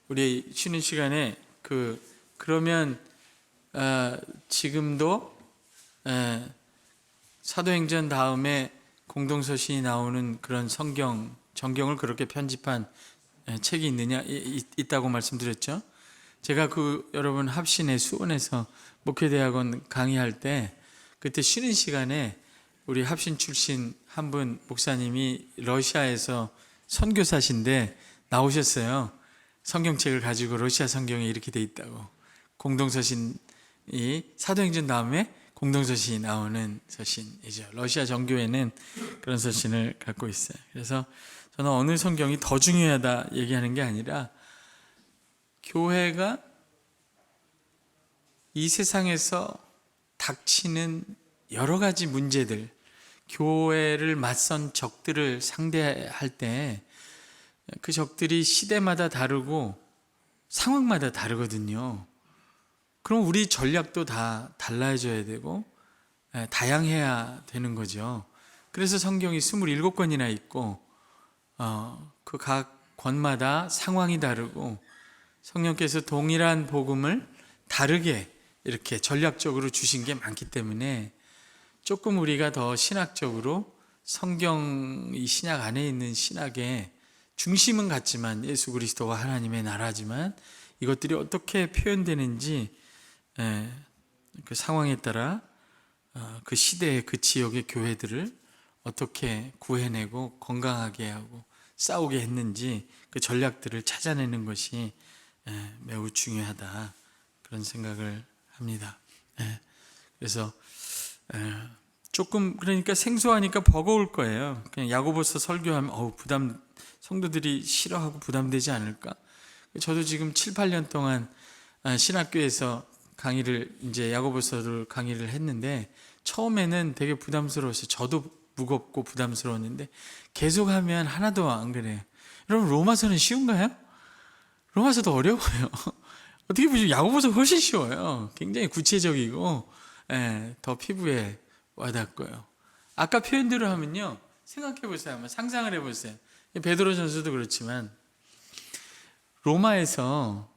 우리 쉬는 시간에 그러면 지금도 사도행전 다음에 공동서신이 나오는 그런 정경을 그렇게 편집한 책이 있다고 말씀드렸죠. 제가 여러분 합신의 수원에서 목회대학원 강의할 때 그때 쉬는 시간에 우리 합신 출신 한 분 목사님이 러시아에서 선교사신데 나오셨어요. 성경책을 가지고 러시아 성경에 이렇게 돼 있다고. 공동서신이 사도행전 다음에 공동서신이 나오는 서신이죠. 러시아 정교회는 그런 서신을 갖고 있어요. 그래서 저는 어느 성경이 더 중요하다 얘기하는 게 아니라 교회가 이 세상에서 닥치는 여러 가지 문제들, 교회를 맞선 적들을 상대할 때 그 적들이 시대마다 다르고 상황마다 다르거든요. 그럼 우리 전략도 다 달라져야 되고 다양해야 되는 거죠. 그래서 성경이 27권이나 있고 그 각 권마다 상황이 다르고 성령께서 동일한 복음을 다르게 이렇게 전략적으로 주신 게 많기 때문에 조금 우리가 더 신학적으로 이 신약 안에 있는 신학의 중심은 같지만 예수 그리스도와 하나님의 나라지만 이것들이 어떻게 표현되는지 그 상황에 따라 그 시대의 그 지역의 교회들을 어떻게 구해내고 건강하게 하고 싸우게 했는지 그 전략들을 찾아내는 것이 매우 중요하다, 그런 생각을 합니다. 그래서 조금 그러니까 생소하니까 버거울 거예요. 그냥 야고보서 설교하면 성도들이 싫어하고 부담되지 않을까? 저도 지금 7, 8년 동안 신학교에서 이제 야고보서를 강의를 했는데 처음에는 되게 부담스러웠어요. 저도 무겁고 부담스러웠는데 계속하면 하나도 안 그래요. 여러분, 로마서는 쉬운가요? 로마서도 어려워요. 어떻게 보시면 야고보서 훨씬 쉬워요. 굉장히 구체적이고 더 피부에 와닿고요. 아까 표현대로 하면요, 생각해보세요. 한번 상상을 해보세요. 베드로전서도 그렇지만 로마에서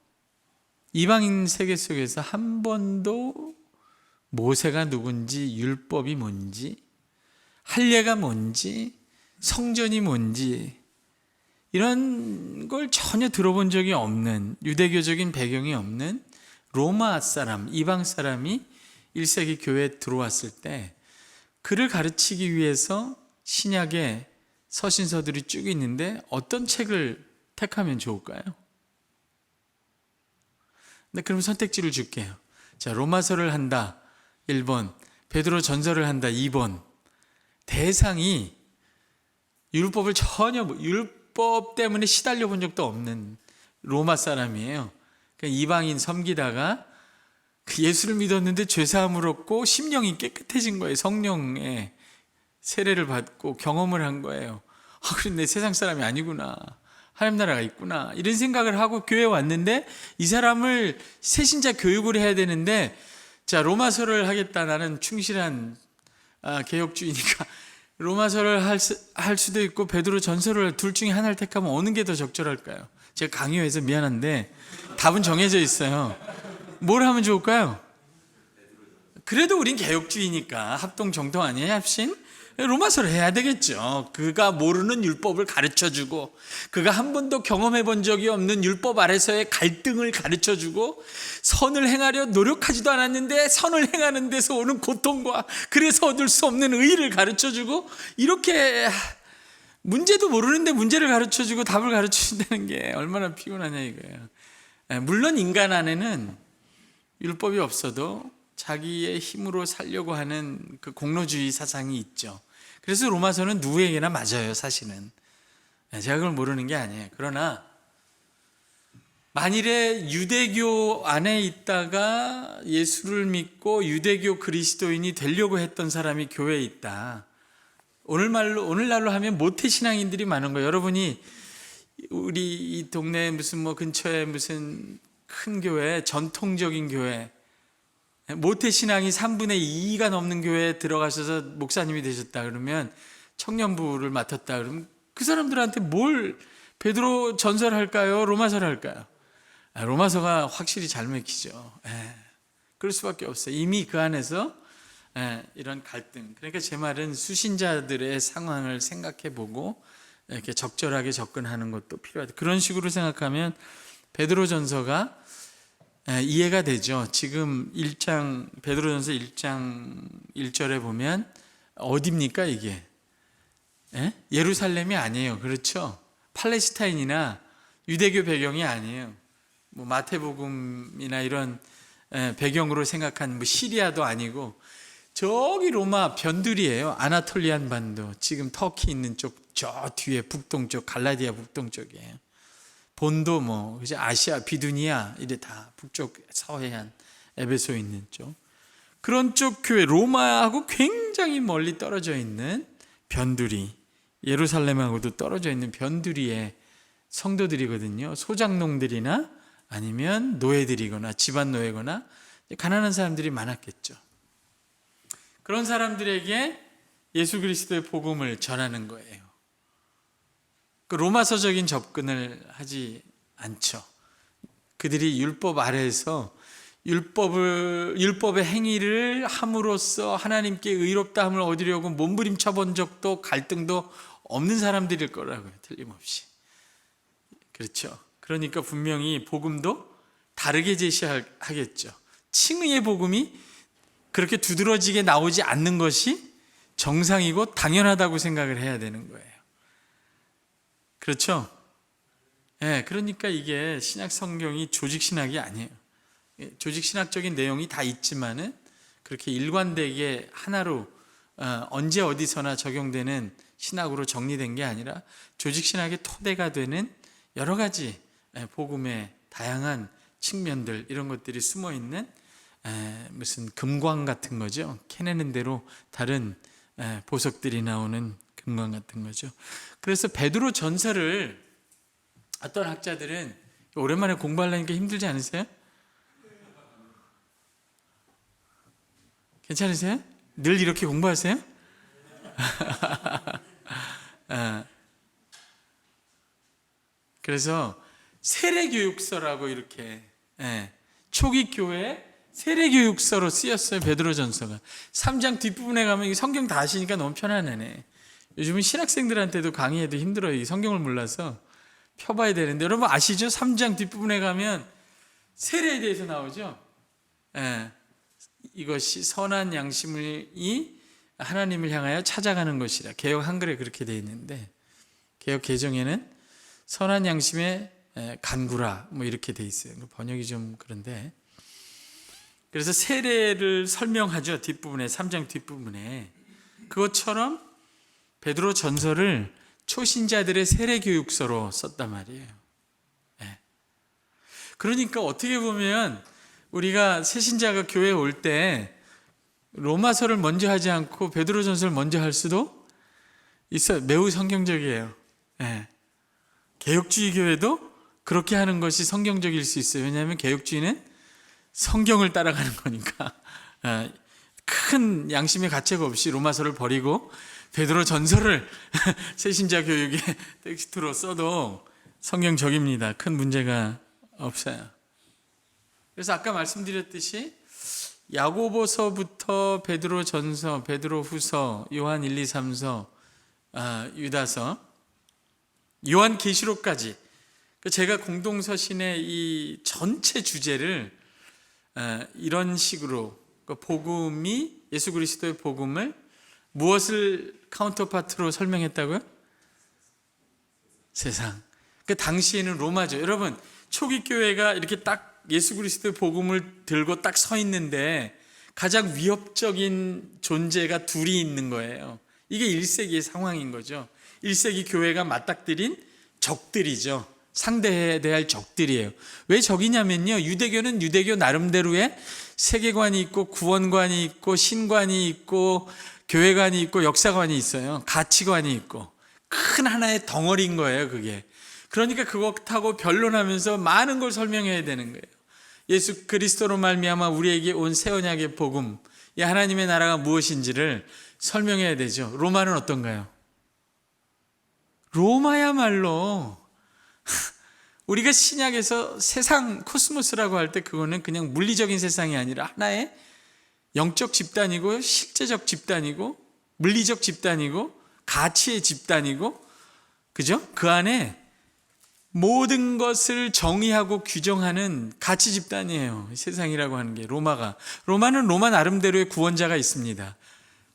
이방인 세계 속에서 한 번도 모세가 누군지, 율법이 뭔지, 할례가 뭔지, 성전이 뭔지 이런 걸 전혀 들어본 적이 없는, 유대교적인 배경이 없는 로마 사람, 이방 사람이 1세기 교회에 들어왔을 때 그를 가르치기 위해서 신약에 서신서들이 쭉 있는데 어떤 책을 택하면 좋을까요? 네, 그럼 선택지를 줄게요. 자, 로마서를 한다 1번, 베드로 전서를 한다 2번. 대상이 율법 때문에 시달려 본 적도 없는 로마 사람이에요. 그러니까 이방인 섬기다가 예수를 믿었는데 죄사함을 얻고 심령이 깨끗해진 거예요. 성령의 세례를 받고 경험을 한 거예요. 그래, 내 세상 사람이 아니구나, 하나님 나라가 있구나, 이런 생각을 하고 교회에 왔는데 이 사람을 새신자 교육을 해야 되는데, 자, 로마서를 하겠다, 나는 충실한 개혁주의니까 로마서를 할 수도 있고 베드로 전서를, 둘 중에 하나를 택하면 어느 게 더 적절할까요? 제가 강요해서 미안한데 답은 정해져 있어요. 뭘 하면 좋을까요? 그래도 우린 개혁주의니까 합동 정통 아니에요, 합신? 로마서를 해야 되겠죠. 그가 모르는 율법을 가르쳐주고, 그가 한 번도 경험해 본 적이 없는 율법 아래서의 갈등을 가르쳐주고, 선을 행하려 노력하지도 않았는데 선을 행하는 데서 오는 고통과 그래서 얻을 수 없는 의의를 가르쳐주고, 이렇게 문제도 모르는데 문제를 가르쳐주고 답을 가르쳐준다는 게 얼마나 피곤하냐 이거예요. 물론 인간 안에는 율법이 없어도 자기의 힘으로 살려고 하는 그 공로주의 사상이 있죠. 그래서 로마서는 누구에게나 맞아요, 사실은. 제가 그걸 모르는 게 아니에요. 그러나 만일에 유대교 안에 있다가 예수를 믿고 유대교 그리스도인이 되려고 했던 사람이 교회에 있다. 오늘날로 하면 모태신앙인들이 많은 거예요. 여러분이 우리 이 동네 무슨 근처에 무슨 큰 교회, 전통적인 교회, 모태신앙이 3분의 2가 넘는 교회에 들어가셔서 목사님이 되셨다 그러면, 청년부를 맡았다 그러면 그 사람들한테 뭘 베드로 전서를 할까요? 로마서를 할까요? 로마서가 확실히 잘 맥히죠. 그럴 수밖에 없어요. 이미 그 안에서 이런 갈등. 그러니까 제 말은 수신자들의 상황을 생각해보고 이렇게 적절하게 접근하는 것도 필요하다. 그런 식으로 생각하면 베드로전서가 이해가 되죠. 지금 베드로전서 1장 1절에 보면 어디입니까 이게? 예루살렘이 아니에요. 그렇죠? 팔레스타인이나 유대교 배경이 아니에요. 뭐 마태복음이나 이런 배경으로 생각한 시리아도 아니고 저기 로마 변두리예요. 아나톨리안 반도, 지금 터키 있는 쪽 저 뒤에 북동쪽 갈라디아 북동쪽이에요. 본도 그죠? 아시아 비두니아 이래 다 북쪽 서해안 에베소 있는 쪽, 그런 쪽 교회, 로마하고 굉장히 멀리 떨어져 있는 변두리, 예루살렘하고도 떨어져 있는 변두리의 성도들이거든요. 소장농들이나 아니면 노예들이거나 집안 노예거나 가난한 사람들이 많았겠죠. 그런 사람들에게 예수 그리스도의 복음을 전하는 거예요. 그 로마서적인 접근을 하지 않죠. 그들이 율법 아래에서 율법의 행위를 함으로써 하나님께 의롭다함을 얻으려고 몸부림쳐 본 적도 갈등도 없는 사람들일 거라고요. 틀림없이. 그렇죠. 그러니까 분명히 복음도 다르게 제시하겠죠. 칭의의 복음이 그렇게 두드러지게 나오지 않는 것이 정상이고 당연하다고 생각을 해야 되는 거예요. 그렇죠? 그러니까 이게 신약 성경이 조직 신학이 아니에요. 조직 신학적인 내용이 다 있지만은 그렇게 일관되게 하나로 언제 어디서나 적용되는 신학으로 정리된 게 아니라 조직 신학의 토대가 되는 여러 가지 복음의 다양한 측면들, 이런 것들이 숨어 있는 무슨 금광 같은 거죠. 캐내는 대로 다른 보석들이 나오는 금광 같은 거죠. 그래서 베드로 전서를 어떤 학자들은, 오랜만에 공부하려니까 힘들지 않으세요? 괜찮으세요? 늘 이렇게 공부하세요? 그래서 세례교육서라고 이렇게 초기 교회 세례교육서로 쓰였어요. 베드로전서가 3장 뒷부분에 가면 성경 다 아시니까 너무 편안하네. 요즘은 신학생들한테도 강의해도 힘들어요. 이 성경을 몰라서 펴봐야 되는데, 여러분 아시죠? 3장 뒷부분에 가면 세례에 대해서 나오죠. 이것이 선한 양심이 하나님을 향하여 찾아가는 것이라. 개역 한글에 그렇게 되어 있는데 개역 개정에는 선한 양심의 간구라 이렇게 되어 있어요. 번역이 좀 그런데, 그래서 세례를 설명하죠. 뒷부분에, 3장 뒷부분에. 그것처럼 베드로 전서를 초신자들의 세례 교육서로 썼단 말이에요. 그러니까 어떻게 보면 우리가 새신자가 교회에 올 때 로마서를 먼저 하지 않고 베드로 전서를 먼저 할 수도 있어요. 매우 성경적이에요. 개혁주의 교회도 그렇게 하는 것이 성경적일 수 있어요. 왜냐하면 개혁주의는 성경을 따라가는 거니까. 큰 양심의 가책 없이 로마서를 버리고 베드로 전서를 새신자 교육의 텍스트로 써도 성경적입니다. 큰 문제가 없어요. 그래서 아까 말씀드렸듯이 야고보서부터 베드로 전서, 베드로 후서, 요한 1, 2, 3서, 유다서, 요한 계시록까지, 제가 공동서신의 이 전체 주제를 이런 식으로, 복음이, 예수 그리스도의 복음을 무엇을 카운터파트로 설명했다고요? 세상. 그 당시에는 로마죠. 여러분, 초기 교회가 이렇게 딱 예수 그리스도의 복음을 들고 딱 서 있는데 가장 위협적인 존재가 둘이 있는 거예요. 이게 1세기의 상황인 거죠. 1세기 교회가 맞닥뜨린 적들이죠. 상대해야 할 적들이에요. 왜 적이냐면요, 유대교는 유대교 나름대로의 세계관이 있고 구원관이 있고 신관이 있고 교회관이 있고 역사관이 있어요. 가치관이 있고 큰 하나의 덩어리인 거예요, 그게. 그러니까 그것하고 변론하면서 많은 걸 설명해야 되는 거예요. 예수 그리스도로 말미암아 우리에게 온 새 언약의 복음, 이 하나님의 나라가 무엇인지를 설명해야 되죠. 로마는 어떤가요? 로마야말로 우리가 신약에서 세상 코스모스라고 할 때 그거는 그냥 물리적인 세상이 아니라 하나의 영적 집단이고 실제적 집단이고 물리적 집단이고 가치의 집단이고, 그죠? 그 안에 모든 것을 정의하고 규정하는 가치 집단이에요. 세상이라고 하는 게 로마는 로마 나름대로의 구원자가 있습니다.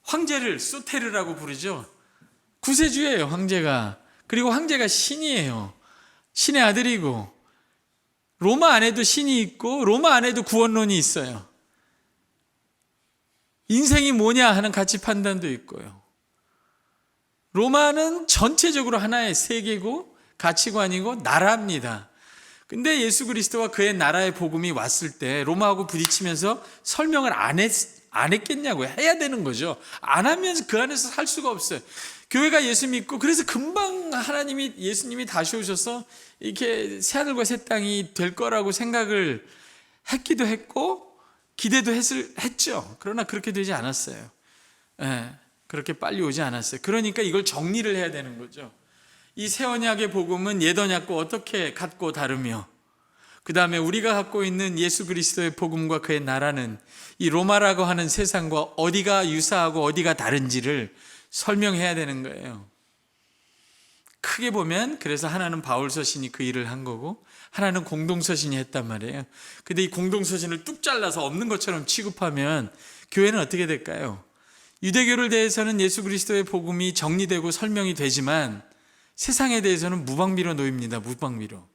황제를 소테르라고 부르죠. 구세주예요, 황제가. 그리고 황제가 신이에요. 신의 아들이고, 로마 안에도 신이 있고 로마 안에도 구원론이 있어요. 인생이 뭐냐 하는 가치 판단도 있고요. 로마는 전체적으로 하나의 세계고 가치관이고 나라입니다. 근데 예수 그리스도와 그의 나라의 복음이 왔을 때 로마하고 부딪히면서 설명을 안 했겠냐고요. 해야 되는 거죠. 안 하면 그 안에서 살 수가 없어요. 교회가 예수 믿고, 그래서 금방 예수님이 다시 오셔서 이렇게 새하늘과 새 땅이 될 거라고 생각을 했기도 했고 기대도 했죠. 그러나 그렇게 되지 않았어요. 그렇게 빨리 오지 않았어요. 그러니까 이걸 정리를 해야 되는 거죠. 이 새 언약의 복음은 옛 언약과 어떻게 같고 다르며, 그 다음에 우리가 갖고 있는 예수 그리스도의 복음과 그의 나라는 이 로마라고 하는 세상과 어디가 유사하고 어디가 다른지를 설명해야 되는 거예요. 크게 보면 그래서 하나는 바울서신이 그 일을 한 거고 하나는 공동서신이 했단 말이에요. 근데 이 공동서신을 뚝 잘라서 없는 것처럼 취급하면 교회는 어떻게 될까요? 유대교를 대해서는 예수 그리스도의 복음이 정리되고 설명이 되지만 세상에 대해서는 무방비로 놓입니다. 무방비로.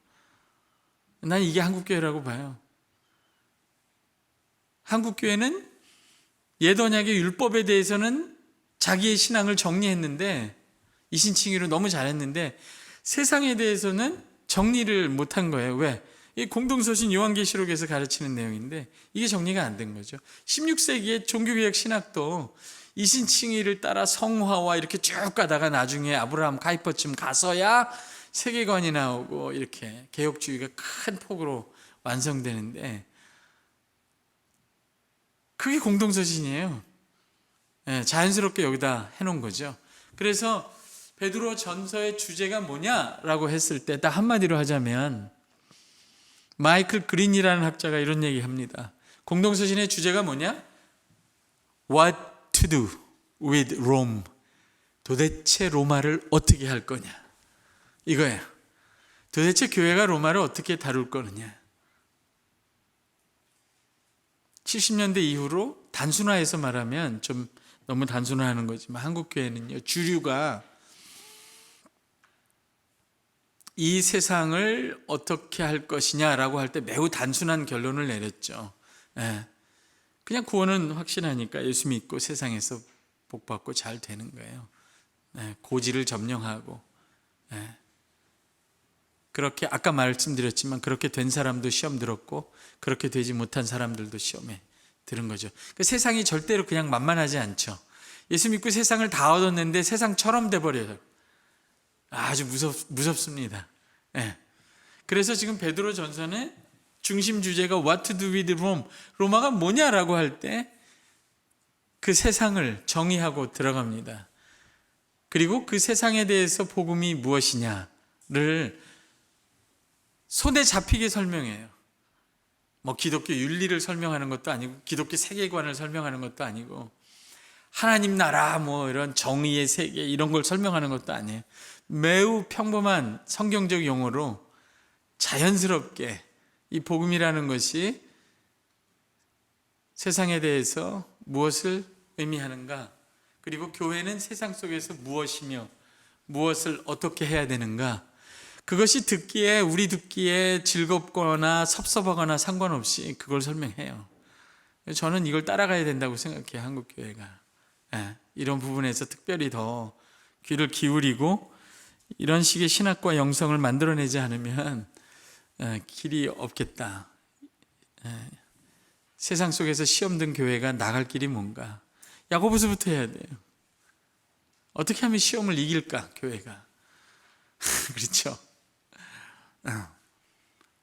난 이게 한국교회라고 봐요. 한국교회는 옛 언약의 율법에 대해서는 자기의 신앙을 정리했는데, 이신칭의로 너무 잘했는데 세상에 대해서는 정리를 못한 거예요. 왜? 이 공동서신 요한계시록에서 가르치는 내용인데 이게 정리가 안 된 거죠. 16세기의 종교개혁 신학도 이신칭의를 따라 성화와 이렇게 쭉 가다가 나중에 아브라함 카이퍼쯤 가서야 세계관이 나오고 이렇게 개혁주의가 큰 폭으로 완성되는데, 그게 공동서신이에요. 자연스럽게 여기다 해놓은 거죠. 그래서 베드로 전서의 주제가 뭐냐라고 했을 때 딱 한마디로 하자면, 마이클 그린이라는 학자가 이런 얘기 합니다. 공동서신의 주제가 뭐냐? What to do with Rome. 도대체 로마를 어떻게 할 거냐, 이거예요. 도대체 교회가 로마를 어떻게 다룰 거느냐. 70년대 이후로 단순화해서 말하면, 좀 너무 단순화하는 거지만 한국 교회는요, 주류가 이 세상을 어떻게 할 것이냐라고 할 때 매우 단순한 결론을 내렸죠. 그냥 구원은 확신하니까 예수 믿고 세상에서 복받고 잘 되는 거예요. 고지를 점령하고. 그렇게 아까 말씀드렸지만 그렇게 된 사람도 시험 들었고 그렇게 되지 못한 사람들도 시험에 들은 거죠. 그 세상이 절대로 그냥 만만하지 않죠. 예수 믿고 세상을 다 얻었는데 세상처럼 돼버려요. 아주 무섭습니다. 그래서 지금 베드로 전서는 중심 주제가 What to do with Rome, 로마가 뭐냐라고 할 때 그 세상을 정의하고 들어갑니다. 그리고 그 세상에 대해서 복음이 무엇이냐를 손에 잡히게 설명해요. 뭐 기독교 윤리를 설명하는 것도 아니고 기독교 세계관을 설명하는 것도 아니고 하나님 나라 뭐 이런 정의의 세계 이런 걸 설명하는 것도 아니에요. 매우 평범한 성경적 용어로 자연스럽게 이 복음이라는 것이 세상에 대해서 무엇을 의미하는가, 그리고 교회는 세상 속에서 무엇이며 무엇을 어떻게 해야 되는가, 그것이 우리 듣기에 즐겁거나 섭섭하거나 상관없이 그걸 설명해요. 저는 이걸 따라가야 된다고 생각해요. 한국교회가 이런 부분에서 특별히 더 귀를 기울이고 이런 식의 신학과 영성을 만들어내지 않으면 길이 없겠다. 세상 속에서 시험 든 교회가 나갈 길이 뭔가, 야고보서부터 해야 돼요. 어떻게 하면 시험을 이길까, 교회가. 그렇죠.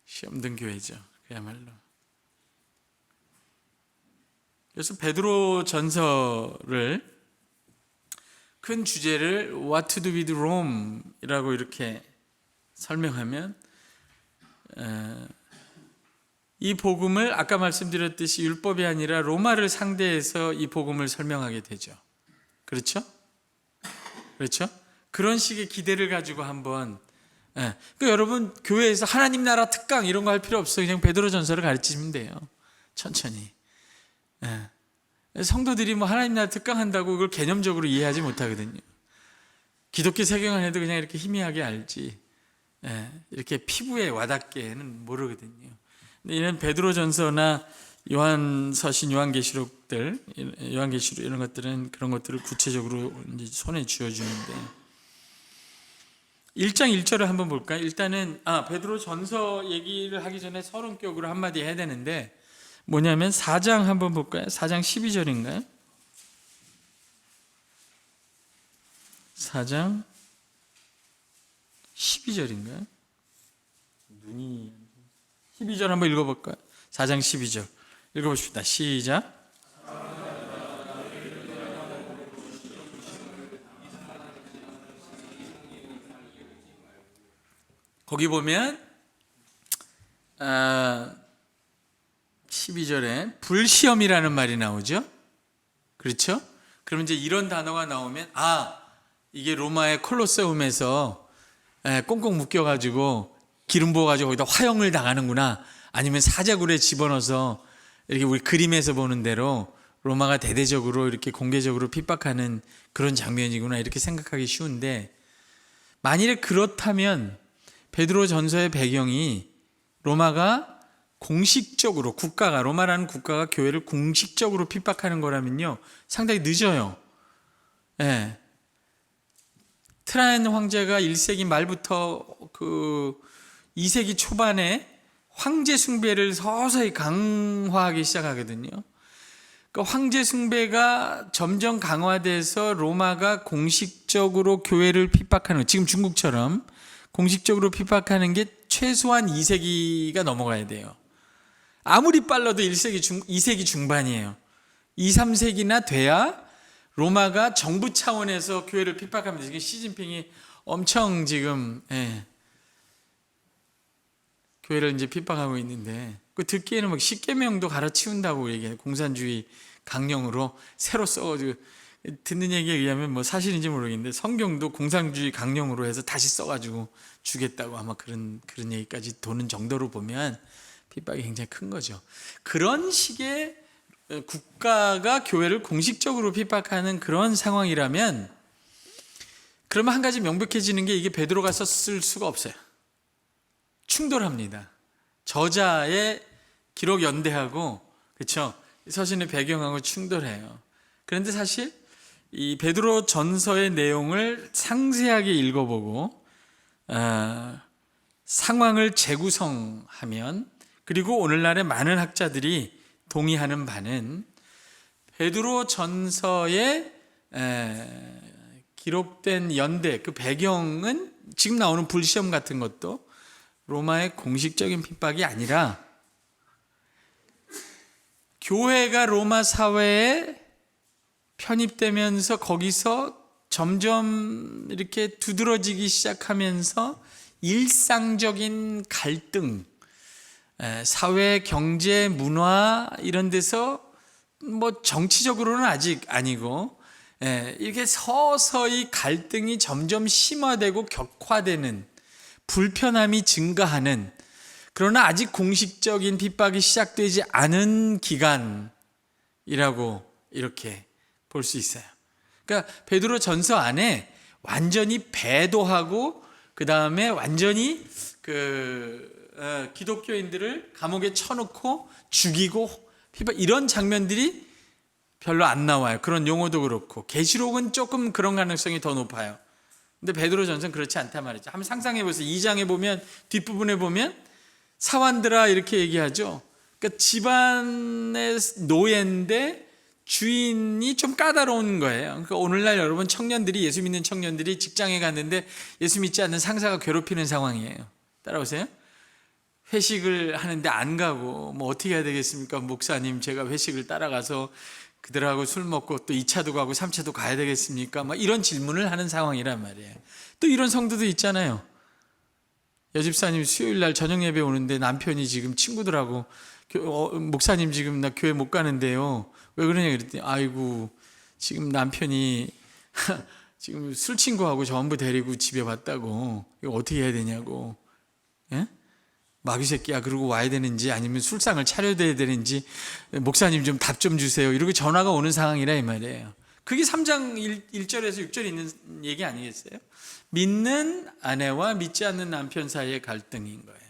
시험 든 교회죠, 그야말로. 그래서 베드로 전서를 큰 주제를 What to do with Rome 이라고 이렇게 설명하면 이 복음을 아까 말씀드렸듯이 율법이 아니라 로마를 상대해서 이 복음을 설명하게 되죠. 그렇죠? 그렇죠? 그런 식의 기대를 가지고 한번 그러니까 여러분 교회에서 하나님 나라 특강 이런 거 할 필요 없어요. 그냥 베드로전서를 가르치면 돼요. 천천히. 성도들이 뭐 하나님 나라 특강 한다고 그걸 개념적으로 이해하지 못하거든요. 기독교 세경 안에도 그냥 이렇게 희미하게 알지 이렇게 피부에 와닿게는 모르거든요. 근데 이런 베드로전서나 요한서신, 요한계시록 이런 것들은 그런 것들을 구체적으로 이제 손에 쥐어주는데 1장 1절을 한번 볼까요? 일단은 베드로전서 얘기를 하기 전에 서론격으로 한마디 해야 되는데 뭐냐면 4장 한번 볼까요? 4장 12절인가요? 4장 12절인가요? 12절 한번 읽어볼까요? 4장 12절 읽어봅시다. 시작. 거기 보면 12절에 불시험이라는 말이 나오죠. 그렇죠? 그러면 이제 이런 단어가 나오면 이게 로마의 콜로세움에서 꽁꽁 묶여가지고 기름 부어가지고 거기다 화형을 당하는구나. 아니면 사자굴에 집어넣어서 이렇게 우리 그림에서 보는 대로 로마가 대대적으로 이렇게 공개적으로 핍박하는 그런 장면이구나 이렇게 생각하기 쉬운데 만일에 그렇다면 베드로 전서의 배경이 로마가 공식적으로 로마라는 국가가 교회를 공식적으로 핍박하는 거라면요 상당히 늦어요. 트라이안 황제가 1세기 말부터 2세기 초반에 황제 숭배를 서서히 강화하기 시작하거든요. 그러니까 황제 숭배가 점점 강화돼서 로마가 공식적으로 교회를 핍박하는 지금 중국처럼 공식적으로 핍박하는 게 최소한 2세기가 넘어가야 돼요. 아무리 빨라도 2세기 중반이에요. 2, 3세기나 돼야 로마가 정부 차원에서 교회를 핍박합니다. 지금 시진핑이 엄청 지금 교회를 이제 핍박하고 있는데 듣기에는 막 십계명도 갈아치운다고 얘기해요. 공산주의 강령으로 새로 써가지고 듣는 얘기에 의하면 뭐 사실인지 모르겠는데 성경도 공산주의 강령으로 해서 다시 써가지고 주겠다고 아마 그런 얘기까지 도는 정도로 보면 핍박이 굉장히 큰 거죠. 그런 식의 국가가 교회를 공식적으로 핍박하는 그런 상황이라면 그러면 한 가지 명백해지는 게 이게 베드로가 썼을 수가 없어요. 충돌합니다. 저자의 기록 연대하고 그렇죠? 서신의 배경하고 충돌해요. 그런데 사실 이 베드로 전서의 내용을 상세하게 읽어보고 상황을 재구성하면 그리고 오늘날의 많은 학자들이 동의하는 바는 베드로 전서에 기록된 연대 그 배경은 지금 나오는 불시험 같은 것도 로마의 공식적인 핍박이 아니라 교회가 로마 사회에 편입되면서 거기서 점점 이렇게 두드러지기 시작하면서 일상적인 갈등, 사회, 경제, 문화 이런 데서 뭐 정치적으로는 아직 아니고 이렇게 서서히 갈등이 점점 심화되고 격화되는 불편함이 증가하는 그러나 아직 공식적인 핍박이 시작되지 않은 기간이라고 이렇게 볼 수 있어요. 그러니까 베드로 전서 안에 완전히 배도하고 그 다음에 완전히 기독교인들을 감옥에 쳐놓고 죽이고 핍박 이런 장면들이 별로 안 나와요. 그런 용어도 그렇고 계시록은 조금 그런 가능성이 더 높아요. 근데 베드로 전서는 그렇지 않단 말이죠. 한번 상상해 보세요. 2장에 보면 뒷부분에 보면 사환들아 이렇게 얘기하죠. 그러니까 집안의 노예인데 주인이 좀 까다로운 거예요. 그러니까 오늘날 여러분 청년들이 예수 믿는 청년들이 직장에 갔는데 예수 믿지 않는 상사가 괴롭히는 상황이에요. 따라오세요? 회식을 하는데 안 가고 뭐 어떻게 해야 되겠습니까? 목사님 제가 회식을 따라가서 그들하고 술 먹고 또 2차도 가고 3차도 가야 되겠습니까? 막 이런 질문을 하는 상황이란 말이에요. 또 이런 성도도 있잖아요. 여집사님 수요일 날 저녁 예배 오는데 남편이 지금 친구들하고 목사님 지금 나 교회 못 가는데요. 왜 그러냐 그랬더니 아이고 지금 남편이 지금 술 친구하고 전부 데리고 집에 왔다고. 이거 어떻게 해야 되냐고. 예? 마귀 새끼야 그러고 와야 되는지 아니면 술상을 차려야 되는지 목사님 좀 답 좀 주세요. 이렇게 전화가 오는 상황이라 이 말이에요. 그게 3장 1절에서 6절에 있는 얘기 아니겠어요? 믿는 아내와 믿지 않는 남편 사이의 갈등인 거예요.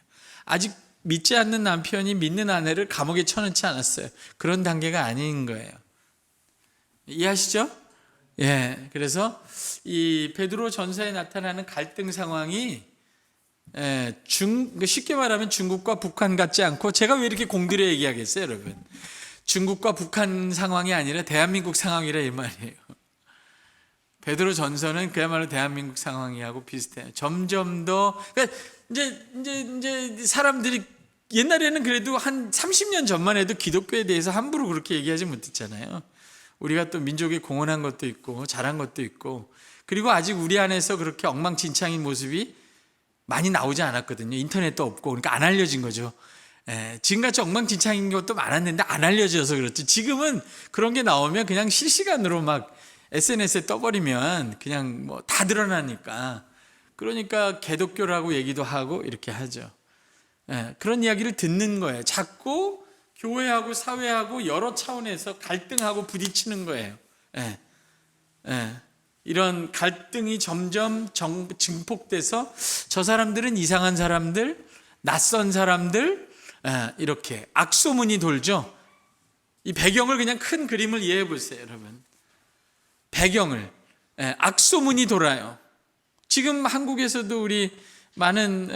아직 믿지 않는 남편이 믿는 아내를 감옥에 쳐넣지 않았어요. 그런 단계가 아닌 거예요. 이해하시죠? 예. 그래서 이 베드로 전서에 나타나는 갈등 상황이 쉽게 말하면 중국과 북한 같지 않고, 제가 왜 이렇게 공들여 얘기하겠어요, 여러분? 중국과 북한 상황이 아니라 대한민국 상황이라 이 말이에요. 베드로 전서는 그야말로 대한민국 상황이하고 비슷해요. 점점 더, 그러니까 이제 사람들이 옛날에는 그래도 한 30년 전만 해도 기독교에 대해서 함부로 그렇게 얘기하지 못했잖아요. 우리가 또 민족에 공헌한 것도 있고 잘한 것도 있고, 그리고 아직 우리 안에서 그렇게 엉망진창인 모습이 많이 나오지 않았거든요. 인터넷도 없고, 그러니까 안 알려진 거죠. 지금같이 엉망진창인 것도 많았는데 안 알려져서 그렇지. 지금은 그런 게 나오면 그냥 실시간으로 막 SNS에 떠버리면 그냥 뭐 다 드러나니까. 그러니까 개독교라고 얘기도 하고 이렇게 하죠. 그런 이야기를 듣는 거예요. 자꾸 교회하고 사회하고 여러 차원에서 갈등하고 부딪히는 거예요. 이런 갈등이 점점 증폭돼서 저 사람들은 이상한 사람들, 낯선 사람들, 이렇게 악소문이 돌죠. 이 배경을 그냥 큰 그림을 이해해 보세요, 여러분. 배경을 악소문이 돌아요. 지금 한국에서도 우리 많은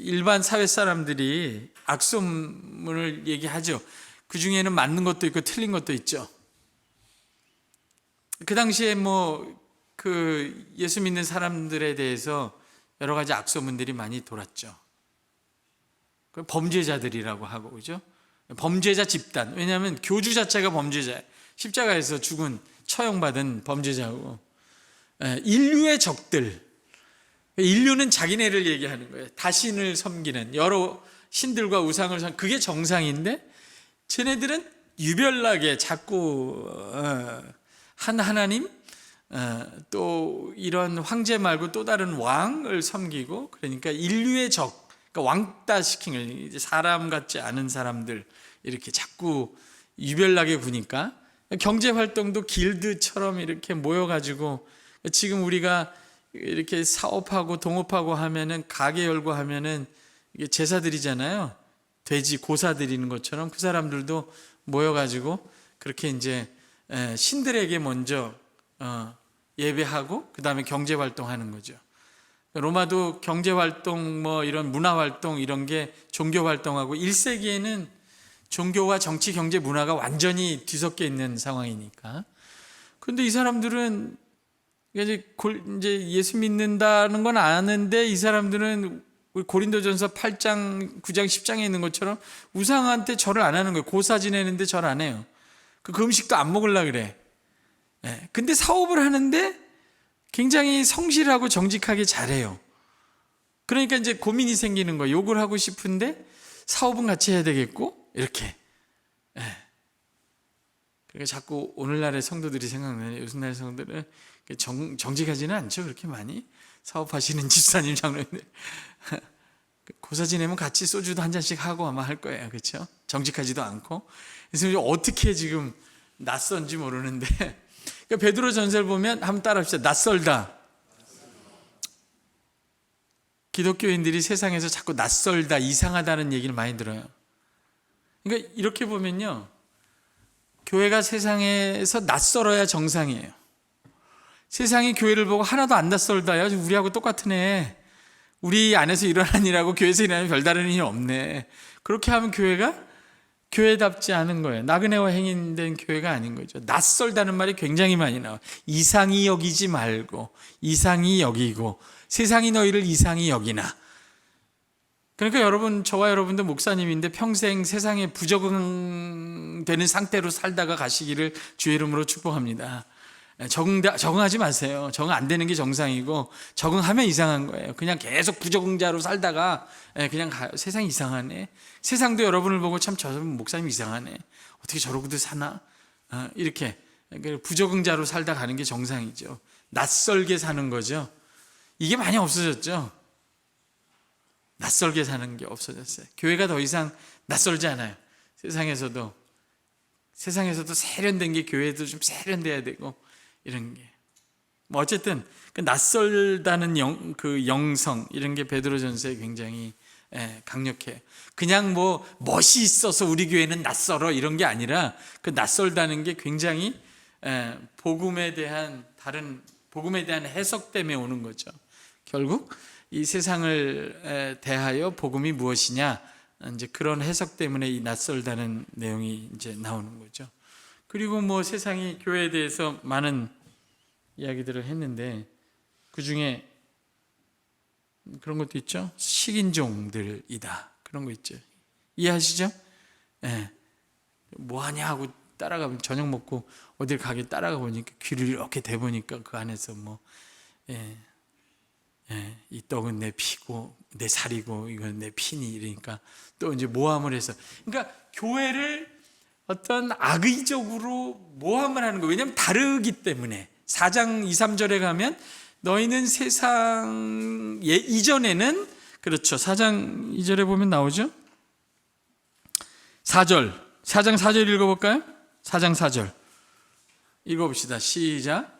일반 사회 사람들이 악소문을 얘기하죠. 그 중에는 맞는 것도 있고 틀린 것도 있죠. 그 당시에 그 예수 믿는 사람들에 대해서 여러 가지 악소문들이 많이 돌았죠. 범죄자들이라고 하고, 그죠? 범죄자 집단. 왜냐하면 교주 자체가 범죄자예요. 십자가에서 죽은, 처형받은 범죄자고. 인류의 적들. 인류는 자기네를 얘기하는 거예요. 다신을 섬기는 여러 신들과 우상을 섬기는, 그게 정상인데 쟤네들은 유별나게 자꾸 한 하나님, 또 이런 황제 말고 또 다른 왕을 섬기고, 그러니까 인류의 적, 그러니까 왕따시킨, 이제 사람 같지 않은 사람들 이렇게 자꾸 유별나게 구니까 경제 활동도 길드처럼 이렇게 모여가지고, 지금 우리가 이렇게 사업하고 동업하고 하면은, 가게 열고 하면은 이게 제사 드리잖아요. 돼지 고사 드리는 것처럼 그 사람들도 모여가지고 그렇게 이제 신들에게 먼저 예배하고 그 다음에 경제 활동하는 거죠. 로마도 경제 활동, 이런 문화 활동, 이런 게 종교 활동하고, 1세기에는 종교와 정치, 경제, 문화가 완전히 뒤섞여 있는 상황이니까. 그런데 이 사람들은 이제 예수 믿는다는 건 아는데, 이 사람들은 우리 고린도전서 8장, 9장, 10장에 있는 것처럼 우상한테 절을 안 하는 거예요. 고사 지내는데 절 안 해요. 그 음식도 안 먹으려고 그래. 근데 사업을 하는데 굉장히 성실하고 정직하게 잘해요. 그러니까 이제 고민이 생기는 거예요. 욕을 하고 싶은데 사업은 같이 해야 되겠고, 이렇게. 그러니까 자꾸 오늘날의 성도들이 생각나요. 요즘날 성도들은 정직하지는 않죠. 그렇게 많이 사업하시는 집사님, 장로님들. 고사 지내면 같이 소주도 한 잔씩 하고 아마 할 거예요. 그렇죠? 정직하지도 않고. 그래서 어떻게 지금 낯선지 모르는데, 그러니까 베드로 전서를 보면 한번 따라합시다. 낯설다. 기독교인들이 세상에서 자꾸 낯설다, 이상하다는 얘기를 많이 들어요. 그러니까 이렇게 보면요, 교회가 세상에서 낯설어야 정상이에요. 세상이 교회를 보고 하나도 안 낯설다, 야 우리하고 똑같은 애, 우리 안에서 일어난 일하고 교회에서 일어나는 별다른 일이 없네, 그렇게 하면 교회가 교회답지 않은 거예요. 나그네와 행인된 교회가 아닌 거죠. 낯설다는 말이 굉장히 많이 나와요. 이상히 여기지 말고, 이상히 여기고, 세상이 너희를 이상히 여기나. 그러니까 여러분, 저와 여러분도 목사님인데 평생 세상에 부적응되는 상태로 살다가 가시기를 주의 이름으로 축복합니다. 적응하지 마세요. 적응 안 되는 게 정상이고 적응하면 이상한 거예요. 그냥 계속 부적응자로 살다가 그냥 가요. 세상이 이상하네. 세상도 여러분을 보고 참 저 목사님 이상하네. 어떻게 저러고도 사나? 이렇게 부적응자로 살다 가는 게 정상이죠. 낯설게 사는 거죠. 이게 많이 없어졌죠. 낯설게 사는 게 없어졌어요. 교회가 더 이상 낯설지 않아요. 세상에서도 세련된 게 교회도 좀 세련돼야 되고 이런 게. 뭐 어쨌든 그 낯설다는 영성 이런 게 베드로전서에 굉장히 강력해요. 그냥 뭐 멋이 있어서 우리 교회는 낯설어 이런 게 아니라 그 낯설다는 게 굉장히 복음에 대한 해석 때문에 오는 거죠. 결국 이 세상을 대하여 복음이 무엇이냐, 이제 그런 해석 때문에 이 낯설다는 내용이 이제 나오는 거죠. 그리고 뭐 세상이 교회에 대해서 많은 이야기들을 했는데 그 중에 그런 것도 있죠. 식인종들이다. 그런 거 있죠. 이해하시죠? 뭐 하냐 하고 따라가면 저녁 먹고 어딜 가게 따라가 보니까 귀를 이렇게 대보니까 그 안에서 뭐 이 떡은 내 피고 내 살이고 이건 내 피니 이러니까 또 이제 모함을 해서 그러니까 교회를 어떤 악의적으로 모함을 하는 거예요. 왜냐하면 다르기 때문에 4장 2, 3절에 가면 너희는 세상 이전에는 그렇죠. 4장 2절에 보면 나오죠. 4장 4절 읽어볼까요? 4장 4절 읽어봅시다. 시작.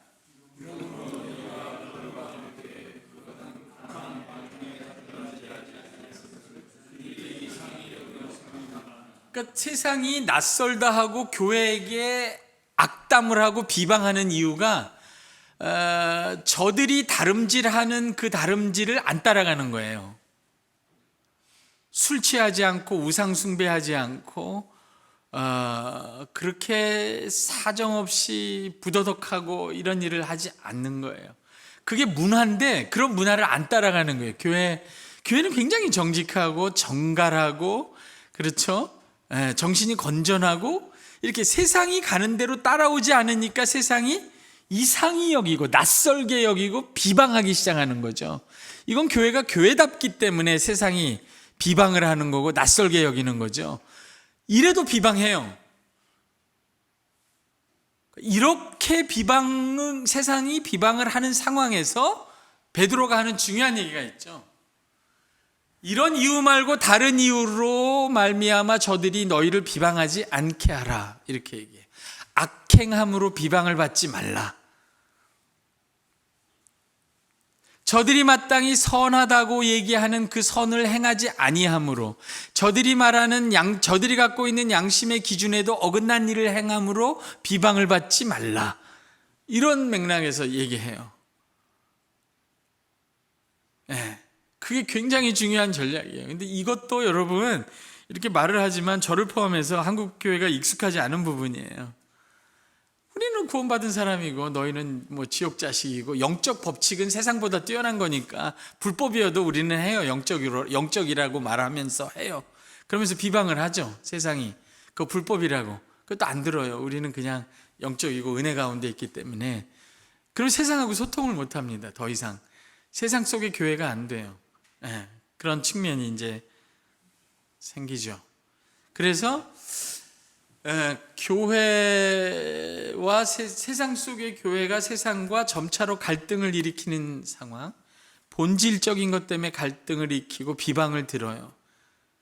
그러니까 세상이 낯설다 하고 교회에게 악담을 하고 비방하는 이유가 저들이 다름질하는 그 다름질을 안 따라가는 거예요. 술 취하지 않고 우상 숭배하지 않고 그렇게 사정없이 부도덕하고 이런 일을 하지 않는 거예요. 그게 문화인데 그런 문화를 안 따라가는 거예요. 교회는 굉장히 정직하고 정갈하고 그렇죠. 정신이 건전하고 이렇게 세상이 가는 대로 따라오지 않으니까 세상이 이상히 여기고 낯설게 여기고 비방하기 시작하는 거죠. 이건 교회가 교회답기 때문에 세상이 비방을 하는 거고 낯설게 여기는 거죠. 이래도 비방해요. 이렇게 세상이 비방을 하는 상황에서 베드로가 하는 중요한 얘기가 있죠. 이런 이유 말고 다른 이유로 말미암아 저들이 너희를 비방하지 않게 하라. 이렇게 얘기해요. 악행함으로 비방을 받지 말라. 저들이 마땅히 선하다고 얘기하는 그 선을 행하지 아니함으로 저들이 갖고 있는 양심의 기준에도 어긋난 일을 행함으로 비방을 받지 말라. 이런 맥락에서 얘기해요. 그게 굉장히 중요한 전략이에요. 근데 이것도 여러분 이렇게 말을 하지만 저를 포함해서 한국 교회가 익숙하지 않은 부분이에요. 우리는 구원받은 사람이고 너희는 뭐 지옥 자식이고 영적 법칙은 세상보다 뛰어난 거니까 불법이어도 우리는 해요. 영적이라고 말하면서 해요. 그러면서 비방을 하죠. 세상이 그거 불법이라고. 그것도 안 들어요. 우리는 그냥 영적이고 은혜 가운데 있기 때문에. 그럼 세상하고 소통을 못 합니다. 더 이상 세상 속의 교회가 안 돼요. 그런 측면이 이제 생기죠. 그래서 교회와 세상 속의 교회가 세상과 점차로 갈등을 일으키는 상황, 본질적인 것 때문에 갈등을 일으키고 비방을 들어요.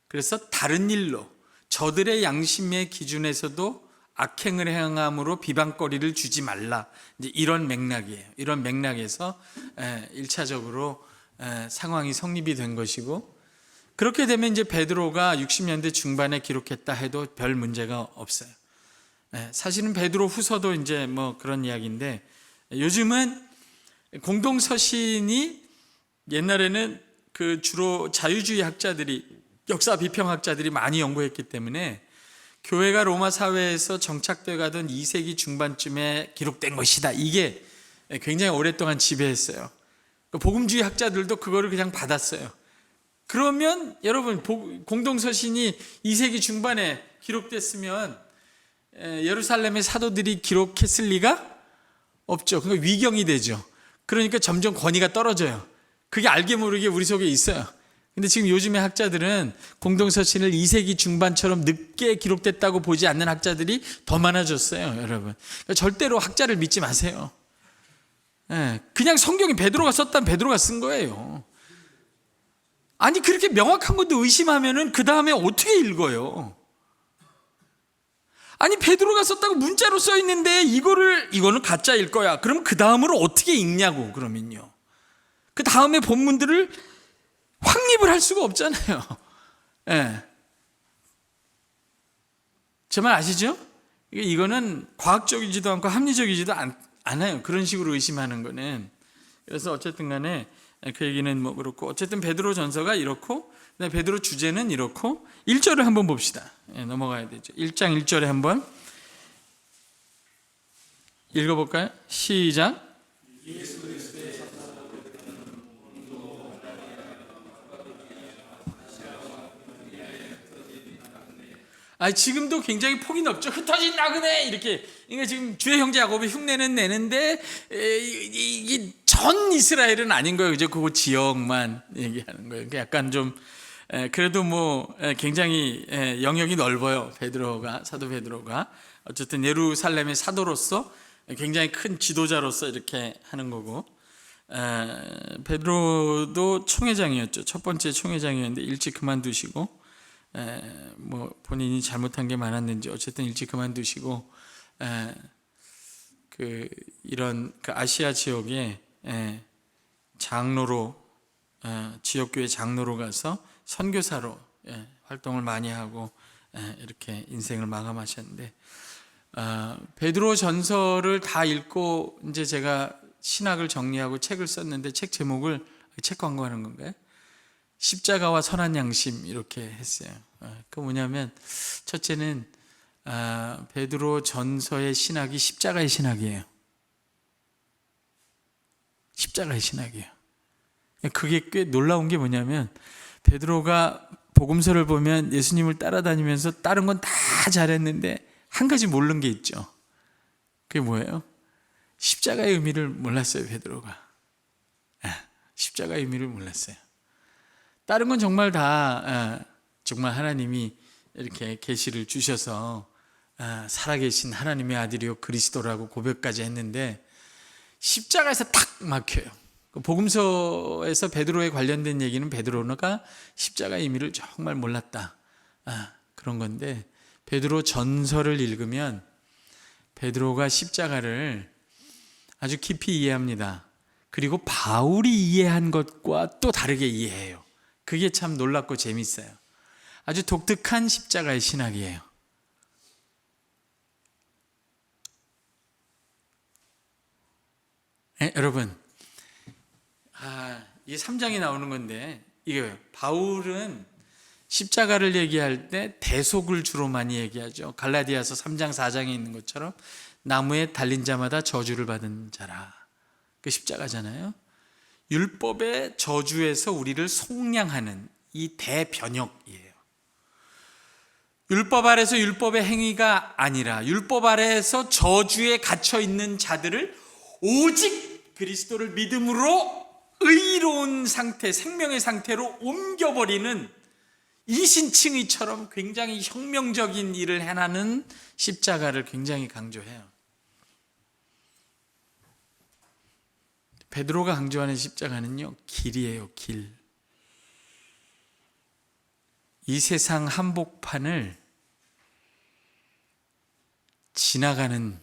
그래서 다른 일로 저들의 양심의 기준에서도 악행을 행함으로 비방거리를 주지 말라. 이제 이런 맥락이에요. 이런 맥락에서 1차적으로 상황이 성립이 된 것이고, 그렇게 되면 이제 베드로가 60년대 중반에 기록했다 해도 별 문제가 없어요. 사실은 베드로 후서도 이제 뭐 그런 이야기인데, 요즘은 공동서신이 옛날에는 그 주로 자유주의 학자들이, 역사 비평학자들이 많이 연구했기 때문에 교회가 로마 사회에서 정착돼 가던 2세기 중반쯤에 기록된 것이다. 이게 굉장히 오랫동안 지배했어요. 복음주의 학자들도 그거를 그냥 받았어요. 그러면 여러분, 공동서신이 2세기 중반에 기록됐으면 예루살렘의 사도들이 기록했을 리가 없죠. 그러니까 위경이 되죠. 그러니까 점점 권위가 떨어져요. 그게 알게 모르게 우리 속에 있어요. 근데 지금 요즘의 학자들은 공동서신을 2세기 중반처럼 늦게 기록됐다고 보지 않는 학자들이 더 많아졌어요, 여러분. 그러니까 절대로 학자를 믿지 마세요. 그냥 성경이 베드로가 썼다면 베드로가 쓴 거예요. 아니, 그렇게 명확한 것도 의심하면은 그 다음에 어떻게 읽어요? 아니, 베드로가 썼다고 문자로 써 있는데 이거는 가짜일 거야. 그럼 그 다음으로 어떻게 읽냐고, 그러면요. 그 다음에 본문들을 확립을 할 수가 없잖아요. 제 말 아시죠? 이거는 과학적이지도 않고 합리적이지도 않아요. 그런 식으로 의심하는 거는. 그래서 어쨌든 간에 그 얘기는 뭐 그렇고, 어쨌든 베드로 전서가 이렇고, 베드로 주제는 이렇고, 1절을 한번 봅시다. 넘어가야 되죠. 1장 1절에 한번 읽어볼까요? 시작. 지금도 굉장히 폭이 넓죠. 흩어진 나그네 이렇게. 그러니까 지금 주의 형제 야곱이 흉내는 내는데 이게 전 이스라엘은 아닌 거예요. 그죠? 그 지역만 얘기하는 거예요. 약간 좀 그래도 뭐 굉장히 영역이 넓어요. 사도 베드로가 어쨌든 예루살렘의 사도로서 굉장히 큰 지도자로서 이렇게 하는 거고, 베드로도 총회장이었죠. 첫 번째 총회장이었는데 일찍 그만두시고, 뭐 본인이 잘못한 게 많았는지 어쨌든 일찍 그만두시고, 이런 아시아 지역에 장로로, 지역교회 장로로 가서 선교사로 활동을 많이 하고 이렇게 인생을 마감하셨는데, 베드로 전서를 다 읽고 이제 제가 신학을 정리하고 책을 썼는데, 책 제목을, 책 광고하는 건가요? 십자가와 선한 양심 이렇게 했어요. 그 뭐냐면, 첫째는 베드로 전서의 신학이 십자가의 신학이에요. 십자가의 신학이에요. 그게 꽤 놀라운 게 뭐냐면, 베드로가 복음서를 보면 예수님을 따라다니면서 다른 건 다 잘했는데 한 가지 모르는 게 있죠. 그게 뭐예요? 십자가의 의미를 몰랐어요, 베드로가. 십자가의 의미를 몰랐어요. 다른 건 정말 다 정말 하나님이 이렇게 계시를 주셔서 살아계신 하나님의 아들이요 그리스도라고 고백까지 했는데, 십자가에서 탁 막혀요. 복음서에서 베드로에 관련된 얘기는 베드로가 십자가의 의미를 정말 몰랐다, 그런 건데, 베드로 전서를 읽으면 베드로가 십자가를 아주 깊이 이해합니다. 그리고 바울이 이해한 것과 또 다르게 이해해요. 그게 참 놀랍고 재밌어요. 아주 독특한 십자가의 신학이에요. 여러분, 이게 3장에 나오는 건데, 이게 바울은 십자가를 얘기할 때 대속을 주로 많이 얘기하죠. 갈라디아서 3장 4장에 있는 것처럼 나무에 달린 자마다 저주를 받은 자라. 그 십자가잖아요. 율법의 저주에서 우리를 속량하는 이 대변혁이에요. 율법 아래서 율법의 행위가 아니라 율법 아래에서 저주에 갇혀 있는 자들을 오직 그리스도를 믿음으로 의로운 상태, 생명의 상태로 옮겨버리는 이신칭의처럼 굉장히 혁명적인 일을 해나는 십자가를 굉장히 강조해요. 베드로가 강조하는 십자가는요, 길이에요, 길. 이 세상 한복판을 지나가는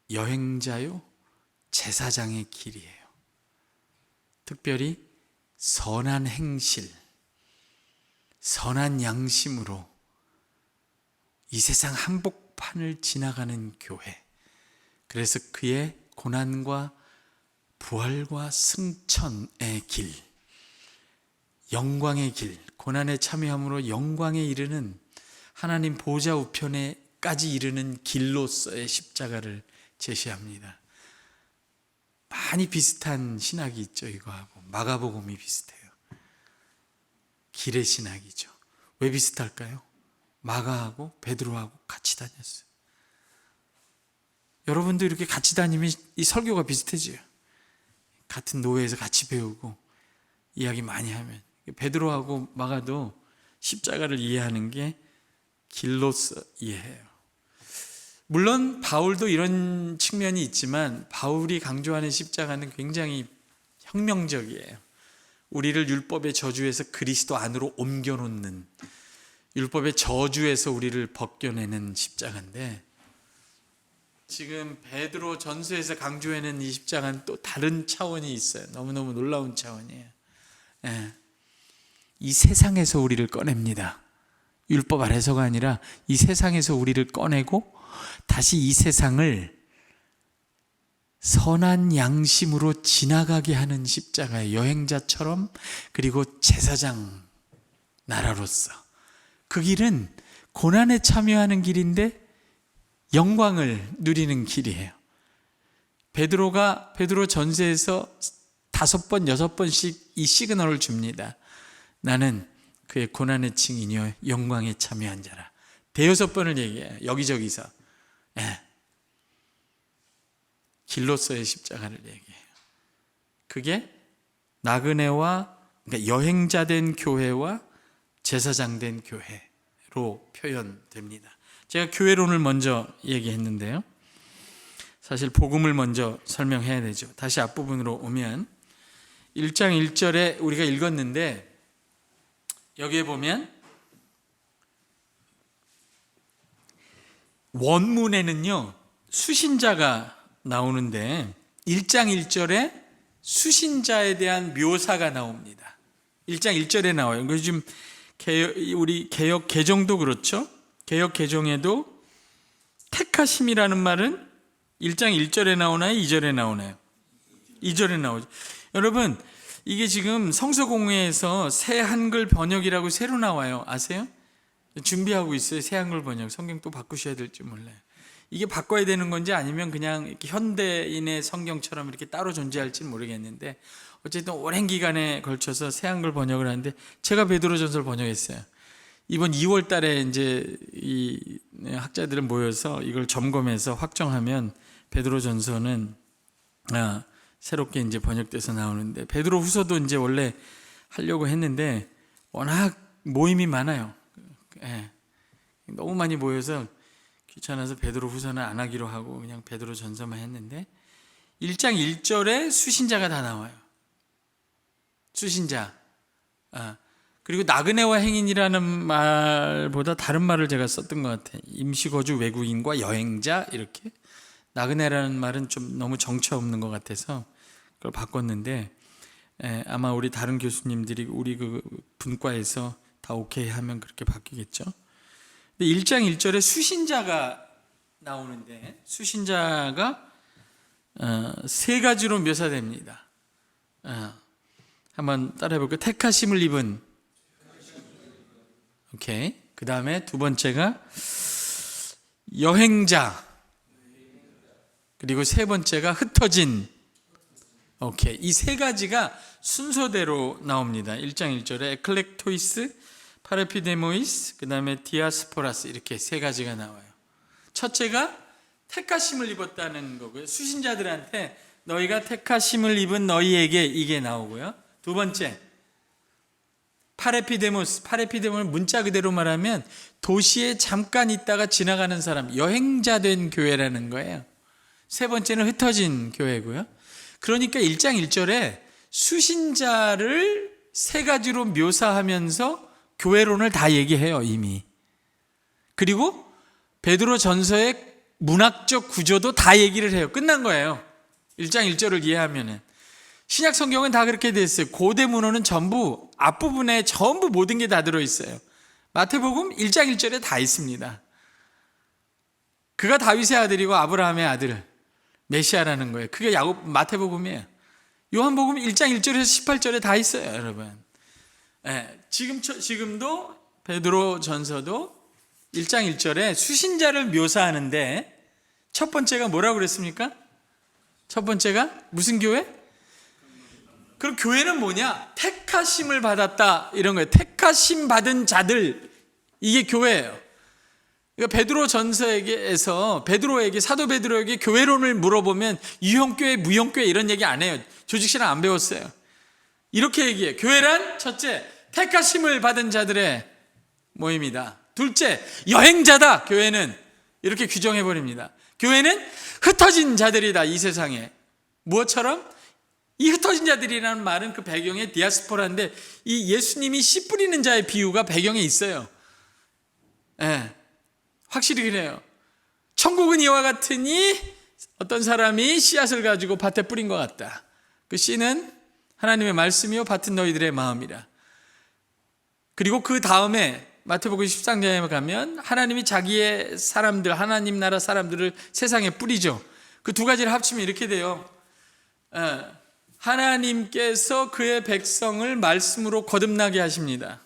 여행자요, 제사장의 길이에요. 특별히 선한 행실, 선한 양심으로 이 세상 한복판을 지나가는 교회. 그래서 그의 고난과 부활과 승천의 길, 영광의 길, 고난에 참여함으로 영광에 이르는 하나님 보좌 우편에까지 이르는 길로서의 십자가를 제시합니다. 많이 비슷한 신학이 있죠. 이거하고 마가복음이 비슷해요. 길의 신학이죠. 왜 비슷할까요? 마가하고 베드로하고 같이 다녔어요. 여러분도 이렇게 같이 다니면 이 설교가 비슷해져요. 같은 노회에서 같이 배우고 이야기 많이 하면. 베드로하고 마가도 십자가를 이해하는 게 길로서 이해해요. 물론 바울도 이런 측면이 있지만 바울이 강조하는 십자가는 굉장히 혁명적이에요. 우리를 율법의 저주에서 그리스도 안으로 옮겨놓는, 율법의 저주에서 우리를 벗겨내는 십자가인데, 지금 베드로 전서에서 강조하는 이 십자가는 또 다른 차원이 있어요. 너무너무 놀라운 차원이에요. 이 세상에서 우리를 꺼냅니다. 율법 아래서가 아니라 이 세상에서 우리를 꺼내고 다시 이 세상을 선한 양심으로 지나가게 하는 십자가의 여행자처럼, 그리고 제사장 나라로서 그 길은 고난에 참여하는 길인데 영광을 누리는 길이에요. 베드로 전서에서 5번, 6번씩 이 시그널을 줍니다. 나는 그의 고난의 증인이요 영광에 참여한 자라. 5번을 얘기해요. 여기저기서. 길로서의 십자가를 얘기해요. 그게 나그네와, 그러니까 여행자 된 교회와 제사장 된 교회로 표현됩니다. 제가 교회론을 먼저 얘기했는데요. 사실 복음을 먼저 설명해야 되죠. 다시 앞부분으로 오면 1장 1절에 우리가 읽었는데, 여기에 보면 원문에는요 수신자가 나오는데 1장 1절에 수신자에 대한 묘사가 나옵니다. 1장 1절에 나와요. 그래서 지금 우리 개역 개정도 그렇죠. 개역 개정에도 택하심이라는 말은 1장 1절에 나오나요? 2절에 나오나요? 2절에 나오죠. 여러분, 이게 지금 성서공회에서 새 한글 번역이라고 새로 나와요. 아세요? 준비하고 있어요. 새 한글 번역. 성경 또 바꾸셔야 될지 몰라요. 이게 바꿔야 되는 건지 아니면 그냥 이렇게 현대인의 성경처럼 이렇게 따로 존재할지는 모르겠는데, 어쨌든 오랜 기간에 걸쳐서 새 한글 번역을 하는데, 제가 베드로전서를 번역했어요. 이번 2월 달에 이제 이 학자들은 모여서 이걸 점검해서 확정하면 베드로전서는 새롭게 이제 번역돼서 나오는데, 베드로 후서도 이제 원래 하려고 했는데 워낙 모임이 많아요. 너무 많이 모여서 귀찮아서 베드로 후서는 안 하기로 하고 그냥 베드로 전서만 했는데, 1장 1절에 수신자가 다 나와요. 수신자. 그리고 나그네와 행인이라는 말보다 다른 말을 제가 썼던 것 같아요. 임시거주 외국인과 여행자, 이렇게. 나그네라는 말은 좀 너무 정처 없는 것 같아서 그걸 바꿨는데, 아마 우리 다른 교수님들이 우리 그 분과에서 다 오케이 하면 그렇게 바뀌겠죠. 근데 1장 1절에 수신자가 나오는데, 수신자가 3가지로 묘사됩니다. 한번 따라해 볼까요? 택하심을 입은. 오케이. 그 다음에 2번째가 여행자. 그리고 3번째가 흩어진. 오케이. 이 3가지가 순서대로 나옵니다. 1장 1절에 에클렉토이스, 파레피데모이스, 그 다음에 디아스포라스, 이렇게 3가지가 나와요. 첫째가 택하심을 입었다는 거고요. 수신자들한테 너희가 택하심을 입은 너희에게, 이게 나오고요. 2번째 파레피데모스. 파레피데모는 문자 그대로 말하면 도시에 잠깐 있다가 지나가는 사람, 여행자 된 교회라는 거예요. 3번째는 흩어진 교회고요. 그러니까 1장 1절에 수신자를 3가지로 묘사하면서 교회론을 다 얘기해요, 이미. 그리고 베드로 전서의 문학적 구조도 다 얘기를 해요. 끝난 거예요. 1장 1절을 이해하면은. 신약 성경은 다 그렇게 돼 있어요. 고대 문헌은 전부 앞부분에 전부 모든 게 다 들어있어요. 마태복음 1장 1절에 다 있습니다. 그가 다윗의 아들이고 아브라함의 아들, 메시아라는 거예요. 그게 마태복음이에요. 요한복음 1장 1절에서 18절에 다 있어요, 여러분. 지금도 베드로 전서도 1장 1절에 수신자를 묘사하는데, 첫 번째가 뭐라고 그랬습니까? 첫 번째가 무슨 교회? 그럼 교회는 뭐냐? 택하심을 받았다, 이런 거예요. 택하심 받은 자들, 이게 교회예요. 그러니까 베드로에게 사도 베드로에게 교회론을 물어보면 유형교회, 무형교회 이런 얘기 안 해요. 조직신앙 안 배웠어요. 이렇게 얘기해요. 교회란 첫째, 택하심을 받은 자들의 모임이다. 둘째, 여행자다. 교회는 이렇게 규정해 버립니다. 교회는 흩어진 자들이다. 이 세상에. 무엇처럼? 이 흩어진 자들이라는 말은 그 배경에 디아스포라인데, 이 예수님이 씨 뿌리는 자의 비유가 배경에 있어요. 예, 확실히 그래요. 천국은 이와 같으니 어떤 사람이 씨앗을 가지고 밭에 뿌린 것 같다. 그 씨는 하나님의 말씀이요 밭은 너희들의 마음이라. 그리고 그 다음에 마태복음 13장에 가면 하나님이 자기의 사람들, 하나님 나라 사람들을 세상에 뿌리죠. 그 두 가지를 합치면 이렇게 돼요. 하나님께서 그의 백성을 말씀으로 거듭나게 하십니다.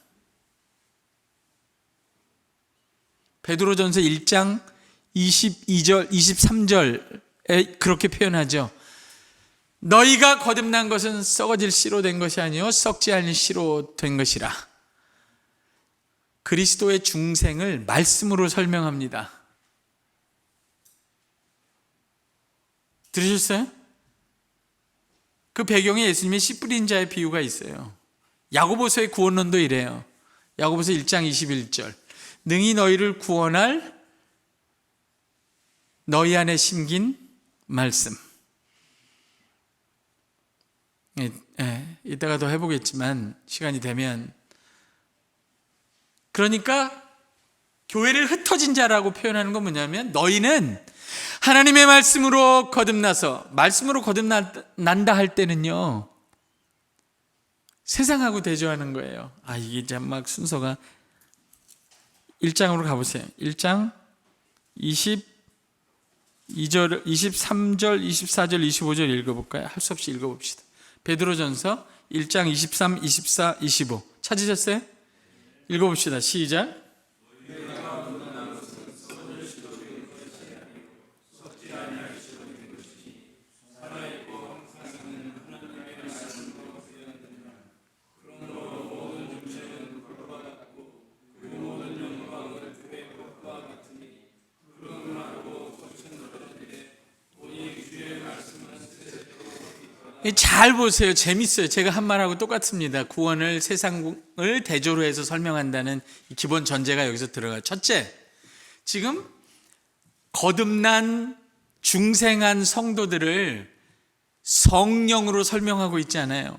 베드로전서 1장 22절, 23절에 그렇게 표현하죠. 너희가 거듭난 것은 썩어질 씨로 된 것이 아니요 썩지 않을 씨로 된 것이라. 그리스도의 중생을 말씀으로 설명합니다. 들으셨어요? 그 배경에 예수님의 씨 뿌린 자의 비유가 있어요. 야고보서의 구원론도 이래요. 야고보서 1장 21절. 능히 너희를 구원할 너희 안에 심긴 말씀. 이따가 더 해보겠지만 시간이 되면, 그러니까 교회를 흩어진 자라고 표현하는 건 뭐냐면, 너희는 하나님의 말씀으로 거듭나서, 말씀으로 거듭난다 할 때는요 세상하고 대조하는 거예요. 이게 참 막 순서가. 1장으로 가보세요. 1장 22절, 23절, 24절, 25절 읽어볼까요? 할 수 없이 읽어봅시다. 베드로전서 1장 23, 24, 25 찾으셨어요? 읽어봅시다. 시작. 잘 보세요. 재밌어요. 제가 한 말하고 똑같습니다. 구원을 세상을 대조로 해서 설명한다는 기본 전제가 여기서 들어가요. 첫째, 지금 거듭난 중생한 성도들을 성령으로 설명하고 있지 않아요.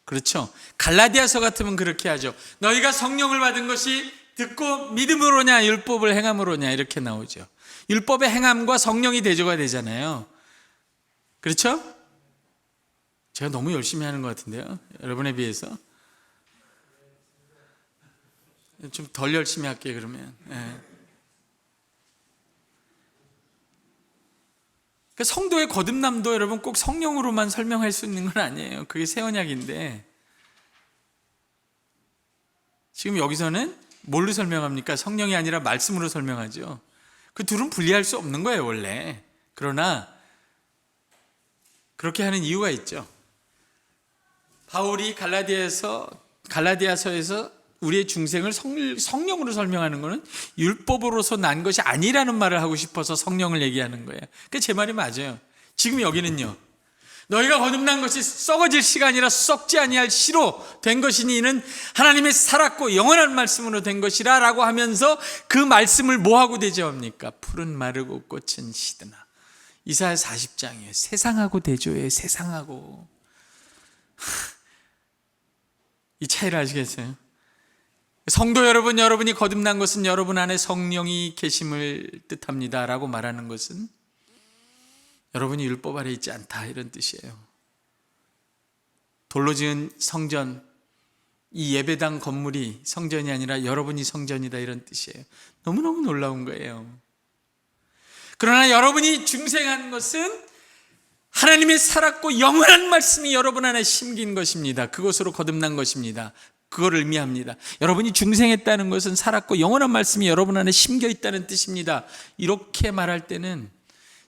그렇죠? 갈라디아서 같으면 그렇게 하죠. 너희가 성령을 받은 것이 듣고 믿음으로냐 율법을 행함으로냐 이렇게 나오죠. 율법의 행함과 성령이 대조가 되잖아요. 그렇죠? 제가 너무 열심히 하는 것 같은데요, 여러분에 비해서. 좀 덜 열심히 할게요, 그러면. 성도의 거듭남도 여러분 꼭 성령으로만 설명할 수 있는 건 아니에요. 그게 새 언약인데, 지금 여기서는 뭘로 설명합니까? 성령이 아니라 말씀으로 설명하죠. 그 둘은 분리할 수 없는 거예요, 원래. 그러나 그렇게 하는 이유가 있죠. 바울이 갈라디아서에서 우리의 중생을 성령으로 설명하는 것은 율법으로서 난 것이 아니라는 말을 하고 싶어서 성령을 얘기하는 거예요. 그러니까 제 말이 맞아요. 지금 여기는요, 너희가 거듭난 것이 썩어질 씨가 아니라 썩지 아니할 씨로 된 것이니 이는 하나님의 살았고 영원한 말씀으로 된 것이라 라고 하면서 그 말씀을 뭐하고 대조합니까? 푸른 마르고 꽃은 시드나. 이사야 40장이에요. 세상하고 대조해요. 세상하고. 이 차이를 아시겠어요? 성도 여러분, 여러분이 거듭난 것은 여러분 안에 성령이 계심을 뜻합니다 라고 말하는 것은 여러분이 율법 아래 있지 않다 이런 뜻이에요. 돌로 지은 성전, 이 예배당 건물이 성전이 아니라 여러분이 성전이다 이런 뜻이에요. 너무너무 놀라운 거예요. 그러나 여러분이 중생한 것은 하나님의 살았고 영원한 말씀이 여러분 안에 심긴 것입니다. 그것으로 거듭난 것입니다. 그걸 의미합니다. 여러분이 중생했다는 것은 살았고 영원한 말씀이 여러분 안에 심겨 있다는 뜻입니다. 이렇게 말할 때는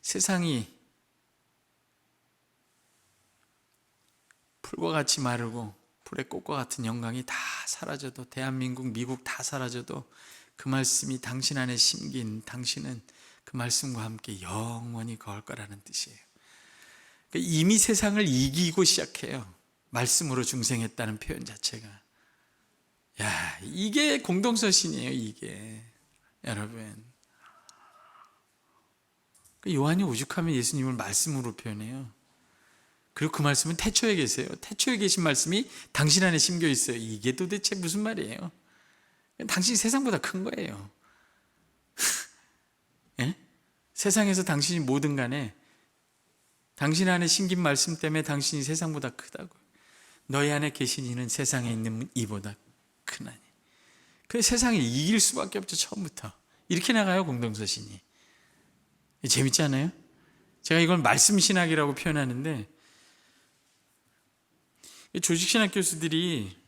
세상이 풀과 같이 마르고 불의 꽃과 같은 영광이 다 사라져도, 대한민국, 미국 다 사라져도 그 말씀이 당신 안에 심긴 당신은 그 말씀과 함께 영원히 거할 거라는 뜻이에요. 그러니까 이미 세상을 이기고 시작해요. 말씀으로 중생했다는 표현 자체가. 야, 이게 공동서신이에요. 이게 여러분, 요한이 오죽하면 예수님을 말씀으로 표현해요. 그리고 그 말씀은 태초에 계세요. 태초에 계신 말씀이 당신 안에 심겨 있어요. 이게 도대체 무슨 말이에요? 당신이 세상보다 큰 거예요. 예? 세상에서 당신이 뭐든 간에 당신 안에 심긴 말씀 때문에 당신이 세상보다 크다고. 너희 안에 계신 이는 세상에 있는 이보다 크나니. 그래서 세상을 이길 수밖에 없죠. 처음부터 이렇게 나가요. 공동서신이. 재밌지 않아요? 제가 이걸 말씀신학이라고 표현하는데, 조직신학 교수들이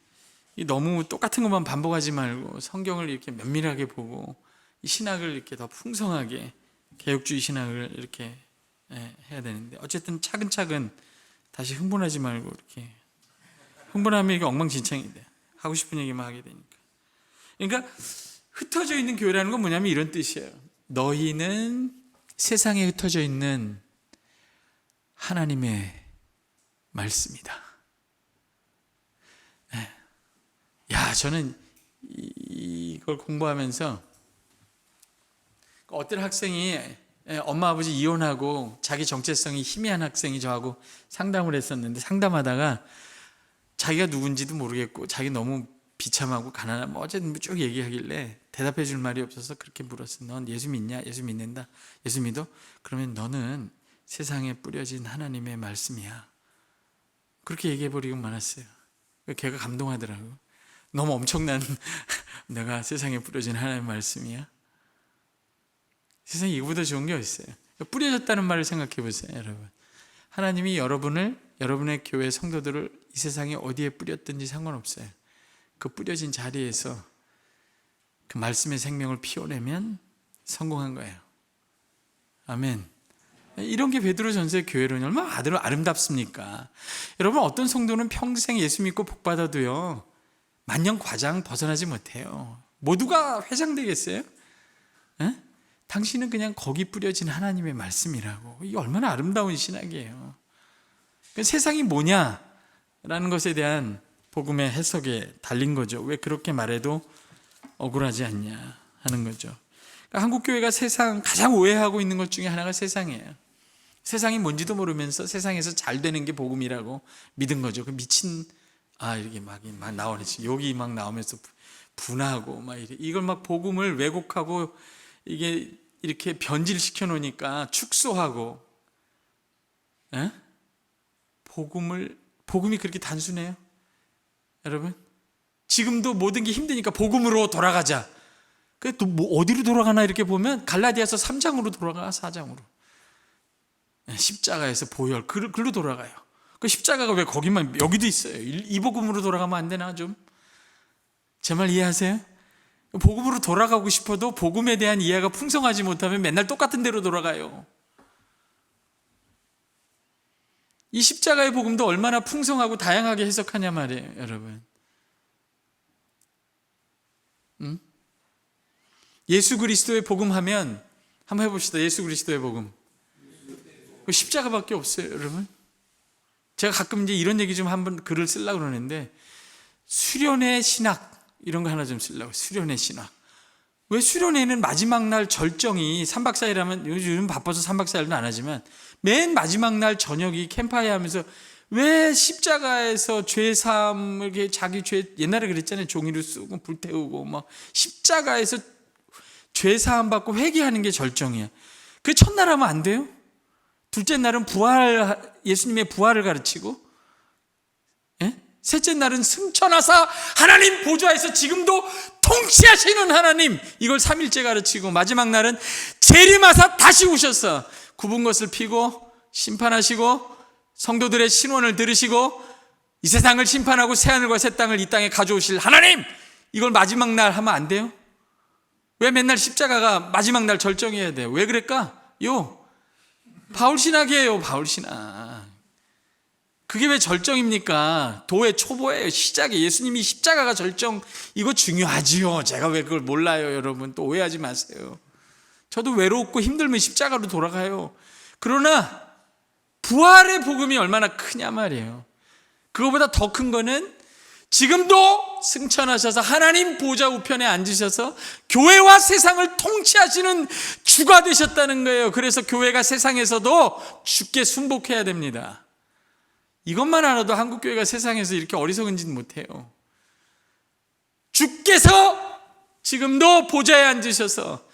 너무 똑같은 것만 반복하지 말고 성경을 이렇게 면밀하게 보고 이 신학을 이렇게 더 풍성하게, 개혁주의 신학을 이렇게 해야 되는데, 어쨌든 차근차근 다시 흥분하지 말고, 이렇게 흥분하면 이게 엉망진창이 돼. 하고 싶은 얘기만 하게 되니까. 그러니까 흩어져 있는 교회라는 건 뭐냐면 이런 뜻이에요. 너희는 세상에 흩어져 있는 하나님의 말씀이다. 야, 저는 이걸 공부하면서 어떤 학생이 엄마 아버지 이혼하고 자기 정체성이 희미한 학생이 저하고 상담을 했었는데, 상담하다가 자기가 누군지도 모르겠고 자기 너무 비참하고 가난하고 뭐 어쨌든 쭉 얘기하길래 대답해 줄 말이 없어서 그렇게 물었어. 넌 예수 믿냐? 예수 믿는다. 예수 믿어? 그러면 너는 세상에 뿌려진 하나님의 말씀이야. 그렇게 얘기해 버리고 말았어요. 걔가 감동하더라고. 너무 엄청난 내가 세상에 뿌려진 하나님의 말씀이야. 세상에 이거보다 좋은 게 어딨어요. 뿌려졌다는 말을 생각해 보세요. 여러분, 하나님이 여러분의 교회 성도들을 이 세상에 어디에 뿌렸든지 상관없어요. 그 뿌려진 자리에서 그 말씀의 생명을 피워내면 성공한 거예요. 아멘. 이런 게 베드로전서의 교회론이 얼마나 아름답습니까? 여러분, 어떤 성도는 평생 예수 믿고 복 받아도요, 만년 과장 벗어나지 못해요. 모두가 회장 되겠어요? 에? 당신은 그냥 거기 뿌려진 하나님의 말씀이라고. 이게 얼마나 아름다운 신학이에요. 세상이 뭐냐라는 것에 대한 복음의 해석에 달린 거죠. 왜 그렇게 말해도 억울하지 않냐 하는 거죠. 그러니까 한국교회가 세상 가장 오해하고 있는 것 중에 하나가 세상이에요. 세상이 뭔지도 모르면서 세상에서 잘 되는 게 복음이라고 믿은 거죠. 그 미친, 이렇게 막 나오네. 여기 막 나오면서 분하고 막 이래. 이걸 막 복음을 왜곡하고 이게 이렇게 변질시켜 놓으니까 축소하고, 복음이 그렇게 단순해요? 여러분, 지금도 모든 게 힘드니까 복음으로 돌아가자. 또 뭐 어디로 돌아가나 이렇게 보면 갈라디아서 3장으로 돌아가. 4장으로 십자가에서 보혈 글로 돌아가요. 그 십자가가 왜 거기만, 여기도 있어요. 이 복음으로 돌아가면 안 되나? 좀 제 말 이해하세요? 복음으로 돌아가고 싶어도 복음에 대한 이해가 풍성하지 못하면 맨날 똑같은 데로 돌아가요. 이 십자가의 복음도 얼마나 풍성하고 다양하게 해석하냐 말이에요, 여러분. 예수 그리스도의 복음 하면 한번 해봅시다. 예수 그리스도의 복음. 그 십자가밖에 없어요, 여러분. 제가 가끔 이제 이런 얘기 좀 한번 글을 쓰려고 그러는데, 수련의 신학 이런 거 하나 좀 쓰려고. 수련의 신학. 왜 수련회는 마지막 날 절정이 3박 4일 하면, 요즘 바빠서 3박 4일도 안 하지만 맨 마지막 날 저녁이 캠파이어 하면서 왜 십자가에서 죄사함을 이렇게 자기 죄, 옛날에 그랬잖아요. 종이를 쓰고 불태우고 막 십자가에서 죄사함 받고 회개하는 게 절정이야. 그 첫날 하면 안 돼요? 둘째 날은 예수님의 부활을 가르치고, 셋째 날은 승천하사 하나님 보좌에서 지금도 통치하시는 하나님, 이걸 3일째 가르치고, 마지막 날은 재림하사 다시 오셔서 굽은 것을 피고 심판하시고 성도들의 신원을 들으시고 이 세상을 심판하고 새하늘과 새 땅을 이 땅에 가져오실 하나님, 이걸 마지막 날 하면 안 돼요? 왜 맨날 십자가가 마지막 날 절정해야 돼요? 왜 그럴까? 바울신학이에요. 바울신학. 그게 왜 절정입니까? 도의 초보예요. 시작에 예수님이 십자가가 절정, 이거 중요하지요. 제가 왜 그걸 몰라요, 여러분. 또 오해하지 마세요. 저도 외롭고 힘들면 십자가로 돌아가요. 그러나 부활의 복음이 얼마나 크냐 말이에요. 그거보다 더 큰 거는 지금도 승천하셔서 하나님 보좌 우편에 앉으셔서 교회와 세상을 통치하시는 주가 되셨다는 거예요. 그래서 교회가 세상에서도 주께 순복해야 됩니다. 이것만 알아도 한국교회가 세상에서 이렇게 어리석은 짓 못해요. 주께서 지금도 보좌에 앉으셔서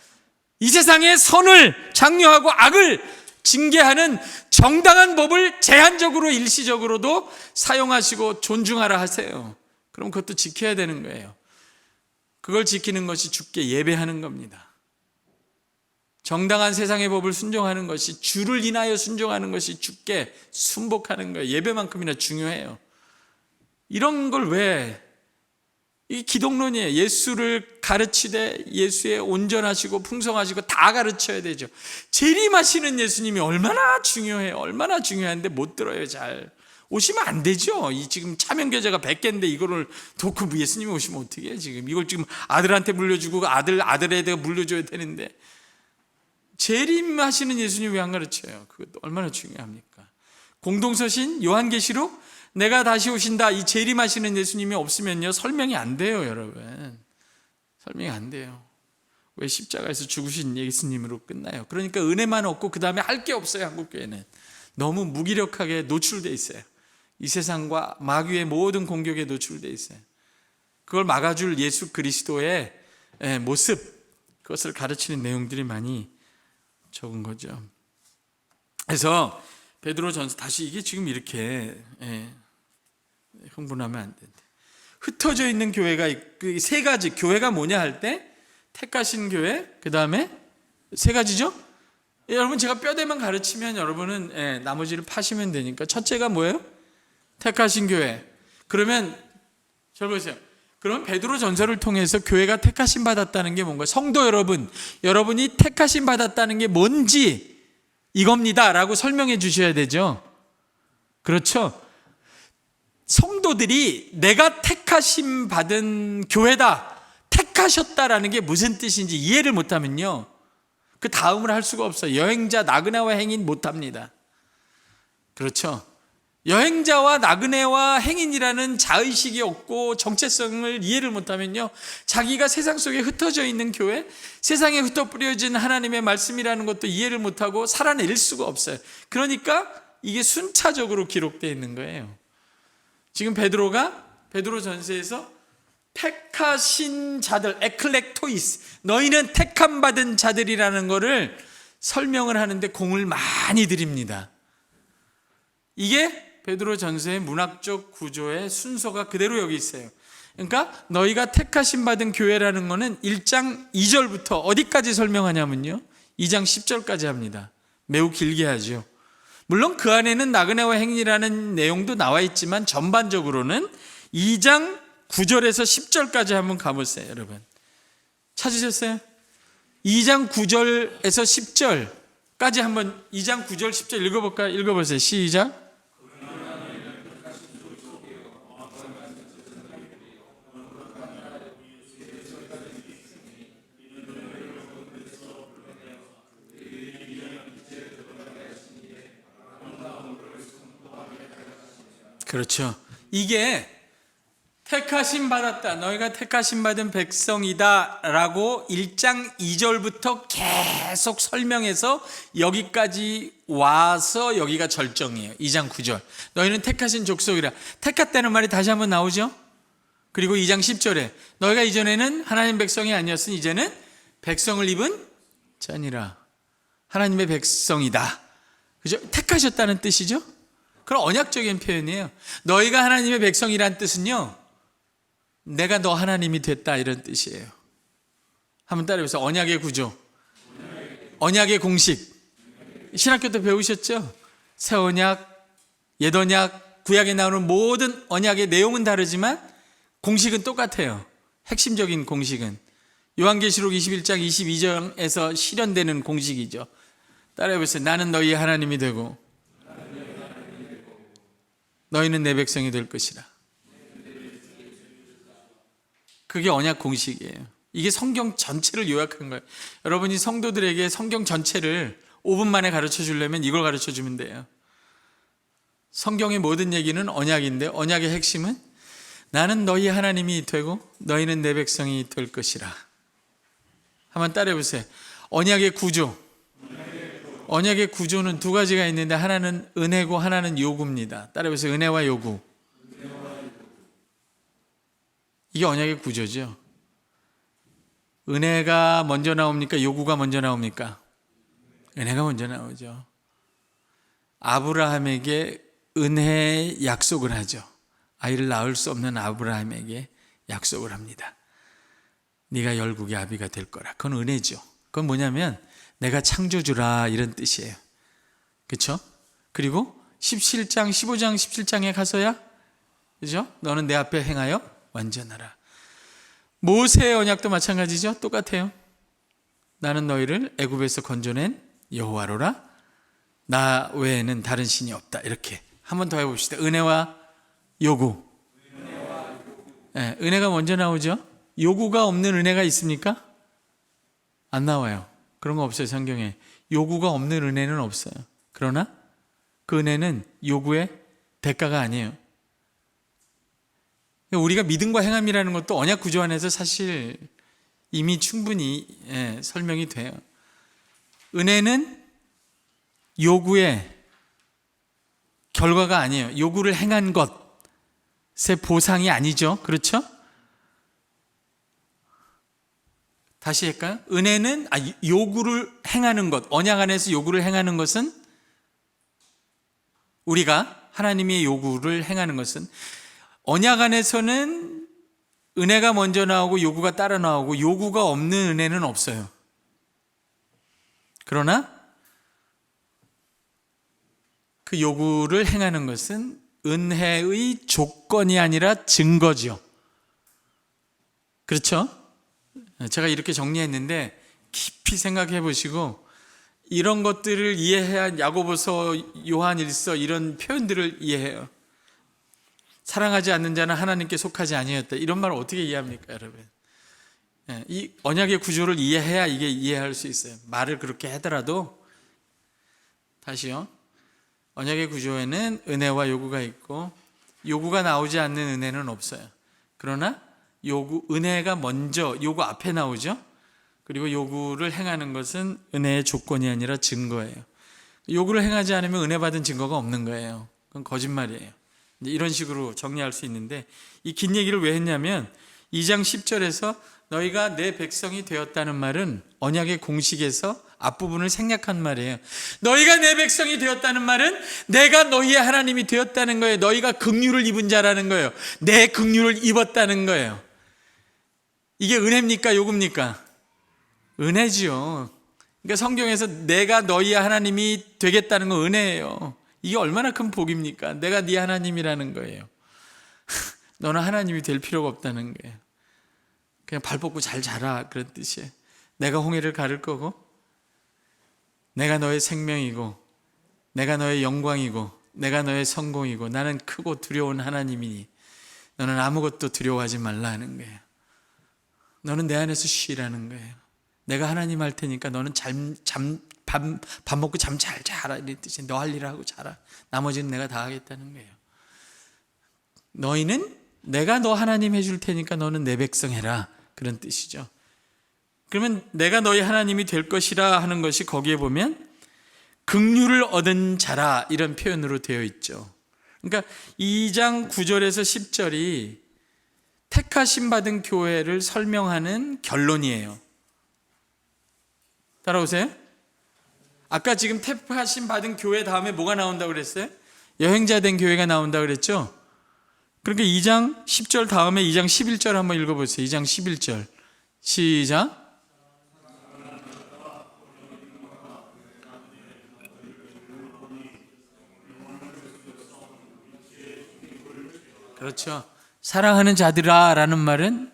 이 세상의 선을 장려하고 악을 징계하는 정당한 법을 제한적으로 일시적으로도 사용하시고 존중하라 하세요. 그럼 그것도 지켜야 되는 거예요. 그걸 지키는 것이 주께 예배하는 겁니다. 정당한 세상의 법을 순종하는 것이, 주를 인하여 순종하는 것이 주께 순복하는 거예요. 예배만큼이나 중요해요. 이런 걸 왜, 이 기독론이에요. 예수를 가르치되 예수의 온전하시고 풍성하시고 다 가르쳐야 되죠. 재림하시는 예수님이 얼마나 중요해요. 얼마나 중요한데 못 들어요. 잘 오시면 안 되죠. 이 지금 차명계좌가 100개인데 이거를 놓고 예수님이 오시면 어떻게 해요. 지금 이걸 지금 아들한테 물려주고 아들에다가 물려줘야 되는데, 재림하시는 예수님 왜 안 가르쳐요? 그것도 얼마나 중요합니까? 공동서신 요한계시록, 내가 다시 오신다, 이 재림하시는 예수님이 없으면요 설명이 안 돼요. 여러분, 설명이 안 돼요. 왜 십자가에서 죽으신 예수님으로 끝나요? 그러니까 은혜만 얻고 그 다음에 할 게 없어요. 한국교회는 너무 무기력하게 노출되어 있어요. 이 세상과 마귀의 모든 공격에 노출되어 있어요. 그걸 막아줄 예수 그리스도의 모습, 그것을 가르치는 내용들이 많이 적은 거죠. 그래서 베드로전서, 다시 이게 지금 이렇게 흥분하면 안 된대. 흩어져 있는 교회가 세 가지, 교회가 뭐냐 할 때 택하신 교회, 그 다음에 세 가지죠. 여러분, 제가 뼈대만 가르치면 여러분은 나머지를 파시면 되니까. 첫째가 뭐예요? 택하신 교회. 그러면 잘 보세요. 그럼 베드로 전서를 통해서 교회가 택하심 받았다는 게 뭔가, 성도 여러분, 여러분이 택하심 받았다는 게 뭔지 이겁니다 라고 설명해 주셔야 되죠. 그렇죠? 성도들이 내가 택하심 받은 교회다, 택하셨다라는 게 무슨 뜻인지 이해를 못하면요 그 다음을 할 수가 없어요. 여행자, 나그네와 행인 못합니다. 그렇죠? 여행자와 나그네와 행인이라는 자의식이 없고 정체성을 이해를 못하면요 자기가 세상 속에 흩어져 있는 교회, 세상에 흩어 뿌려진 하나님의 말씀이라는 것도 이해를 못하고 살아낼 수가 없어요. 그러니까 이게 순차적으로 기록되어 있는 거예요. 지금 베드로 전서에서 택하신 자들, 에클렉토이스, 너희는 택함 받은 자들이라는 것을 설명을 하는데 공을 많이 들입니다. 이게 베드로 전서의 문학적 구조의 순서가 그대로 여기 있어요. 그러니까 너희가 택하심 받은 교회라는 것은 1장 2절부터 어디까지 설명하냐면요 2장 10절까지 합니다. 매우 길게 하죠. 물론 그 안에는 나그네와 행인이라는 내용도 나와 있지만 전반적으로는 2장 9절에서 10절까지 한번 가보세요. 여러분 찾으셨어요? 2장 9절에서 10절까지 한번 2장 9절 10절 읽어볼까요? 읽어보세요. 시작. 그렇죠. 이게 택하심 받았다, 너희가 택하심 받은 백성이다 라고 1장 2절부터 계속 설명해서 여기까지 와서 여기가 절정이에요. 2장 9절 너희는 택하신 족속이라. 택했다는 말이 다시 한번 나오죠. 그리고 2장 10절에 너희가 이전에는 하나님 백성이 아니었으니 이제는 백성을 입은 자니라. 하나님의 백성이다. 그죠? 택하셨다는 뜻이죠. 그럼 언약적인 표현이에요. 너희가 하나님의 백성이란 뜻은요 내가 너 하나님이 됐다 이런 뜻이에요. 한번 따라해보세요. 언약의 구조, 언약의 공식. 신학교 때 배우셨죠? 새 언약, 옛 언약, 구약에 나오는 모든 언약의 내용은 다르지만 공식은 똑같아요. 핵심적인 공식은 요한계시록 21장 22절에서 실현되는 공식이죠. 따라해보세요. 나는 너희의 하나님이 되고 너희는 내 백성이 될 것이라. 그게 언약 공식이에요. 이게 성경 전체를 요약한 거예요. 여러분이 성도들에게 성경 전체를 5분 만에 가르쳐 주려면 이걸 가르쳐 주면 돼요. 성경의 모든 얘기는 언약인데 언약의 핵심은 나는 너희 하나님이 되고 너희는 내 백성이 될 것이라. 한번 따라해 보세요. 언약의 구조. 언약의 구조는 두 가지가 있는데 하나는 은혜고 하나는 요구입니다. 따라해 보세요. 은혜와 요구. 이게 언약의 구조죠. 은혜가 먼저 나옵니까? 요구가 먼저 나옵니까? 은혜가 먼저 나오죠. 아브라함에게 은혜의 약속을 하죠. 아이를 낳을 수 없는 아브라함에게 약속을 합니다. 네가 열국의 아비가 될 거라. 그건 은혜죠. 그건 뭐냐면 내가 창조주라 이런 뜻이에요. 그렇죠? 그리고 17장, 15장, 17장에 가서야 그죠? 너는 내 앞에 행하여 완전하라. 모세의 언약도 마찬가지죠. 똑같아요. 나는 너희를 애굽에서 건져낸 여호와로라. 나 외에는 다른 신이 없다. 이렇게 한 번 더 해봅시다. 은혜와 요구. 네, 은혜가 먼저 나오죠. 요구가 없는 은혜가 있습니까? 안 나와요. 그런 거 없어요. 성경에. 요구가 없는 은혜는 없어요. 그러나 그 은혜는 요구의 대가가 아니에요. 우리가 믿음과 행함이라는 것도 언약 구조 안에서 사실 이미 충분히 설명이 돼요. 은혜는 요구의 결과가 아니에요. 요구를 행한 것의 보상이 아니죠. 그렇죠? 다시 할까요? 은혜는 요구를 행하는 것, 언약 안에서 요구를 행하는 것은 우리가 하나님의 요구를 행하는 것은 언약 안에서는 은혜가 먼저 나오고 요구가 따라 나오고 요구가 없는 은혜는 없어요. 그러나 그 요구를 행하는 것은 은혜의 조건이 아니라 증거죠. 그렇죠? 제가 이렇게 정리했는데 깊이 생각해 보시고 이런 것들을 이해해야 야고보서, 요한일서 이런 표현들을 이해해요. 사랑하지 않는 자는 하나님께 속하지 아니하였다. 이런 말을 어떻게 이해합니까, 여러분? 이 언약의 구조를 이해해야 이게 이해할 수 있어요. 말을 그렇게 하더라도 다시요. 언약의 구조에는 은혜와 요구가 있고 요구가 나오지 않는 은혜는 없어요. 그러나 은혜가 먼저 요구 앞에 나오죠. 그리고 요구를 행하는 것은 은혜의 조건이 아니라 증거예요. 요구를 행하지 않으면 은혜 받은 증거가 없는 거예요. 그건 거짓말이에요. 이런 식으로 정리할 수 있는데 이 긴 얘기를 왜 했냐면 2장 10절에서 너희가 내 백성이 되었다는 말은 언약의 공식에서 앞부분을 생략한 말이에요. 너희가 내 백성이 되었다는 말은 내가 너희의 하나님이 되었다는 거예요. 너희가 긍휼을 입은 자라는 거예요. 내 긍휼을 입었다는 거예요. 이게 은혜입니까? 요구입니까? 은혜지요. 그러니까 성경에서 내가 너희의 하나님이 되겠다는 건 은혜예요. 이게 얼마나 큰 복입니까? 내가 네 하나님이라는 거예요. 너는 하나님이 될 필요가 없다는 거예요. 그냥 발 뻗고 잘 자라 그런 뜻이에요. 내가 홍해를 가를 거고 내가 너의 생명이고 내가 너의 영광이고 내가 너의 성공이고 나는 크고 두려운 하나님이니 너는 아무것도 두려워하지 말라 하는 거예요. 너는 내 안에서 쉬라는 거예요. 내가 하나님 할 테니까 너는 밥 먹고 잠 잘 자라 이런 뜻이에요. 너 할 일 하고 자라. 나머지는 내가 다 하겠다는 거예요. 너희는 내가 너 하나님 해줄 테니까 너는 내 백성 해라 그런 뜻이죠. 그러면 내가 너희 하나님이 될 것이라 하는 것이 거기에 보면 긍휼을 얻은 자라 이런 표현으로 되어 있죠. 그러니까 2장 9절에서 10절이 택하심 받은 교회를 설명하는 결론이에요. 따라오세요. 아까 지금 택하심 받은 교회 다음에 뭐가 나온다고 그랬어요? 여행자 된 교회가 나온다고 그랬죠? 그러니까 2장 10절 다음에 2장 11절 한번 읽어보세요. 2장 11절 시작. 그렇죠. 사랑하는 자들아 라는 말은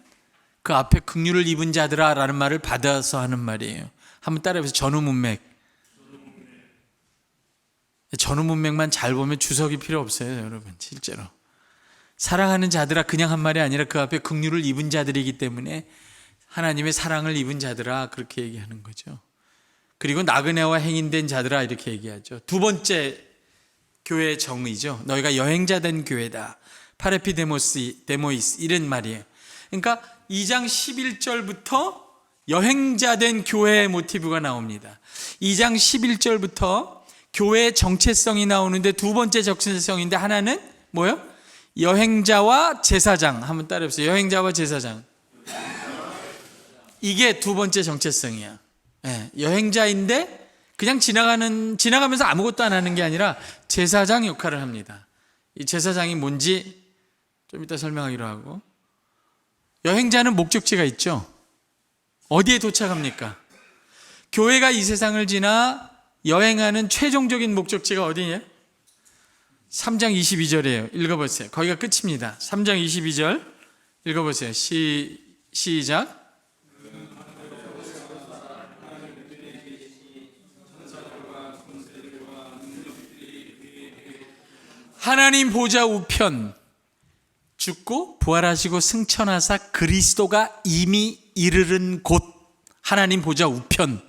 그 앞에 긍휼을 입은 자들아 라는 말을 받아서 하는 말이에요. 한번 따라해보세요. 전후문맥. 전후 문맥만 잘 보면 주석이 필요 없어요, 여러분. 실제로 사랑하는 자들아, 그냥 한 말이 아니라 그 앞에 긍휼을 입은 자들이기 때문에 하나님의 사랑을 입은 자들아, 그렇게 얘기하는 거죠. 그리고 나그네와 행인된 자들아, 이렇게 얘기하죠. 두 번째 교회의 정의죠. 너희가 여행자 된 교회다. 파레피데모이스, 이런 말이에요. 그러니까 2장 11절부터 여행자 된 교회의 모티브가 나옵니다. 2장 11절부터 교회의 정체성이 나오는데, 두 번째 정체성인데 하나는 뭐예요? 여행자와 제사장. 한번 따라해보세요. 여행자와 제사장. 이게 두 번째 정체성이야. 여행자인데 그냥 지나가면서 아무것도 안 하는 게 아니라 제사장 역할을 합니다. 이 제사장이 뭔지 좀 이따 설명하기로 하고, 여행자는 목적지가 있죠. 어디에 도착합니까? 교회가 이 세상을 지나 여행하는 최종적인 목적지가 어디예요? 3장 22절이에요. 읽어보세요. 거기가 끝입니다. 3장 22절 읽어보세요. 시작. 하나님 보좌 우편, 죽고 부활하시고 승천하사 그리스도가 이미 이르른 곳, 하나님 보좌 우편,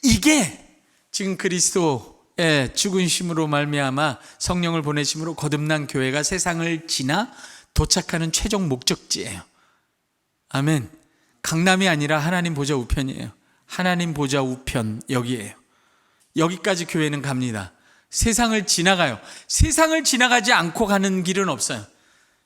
이게 지금 그리스도의 죽으심으로 말미암아 성령을 보내심으로 거듭난 교회가 세상을 지나 도착하는 최종 목적지예요. 아멘. 강남이 아니라 하나님 보좌 우편이에요. 하나님 보좌 우편, 여기에요. 여기까지 교회는 갑니다. 세상을 지나가요. 세상을 지나가지 않고 가는 길은 없어요.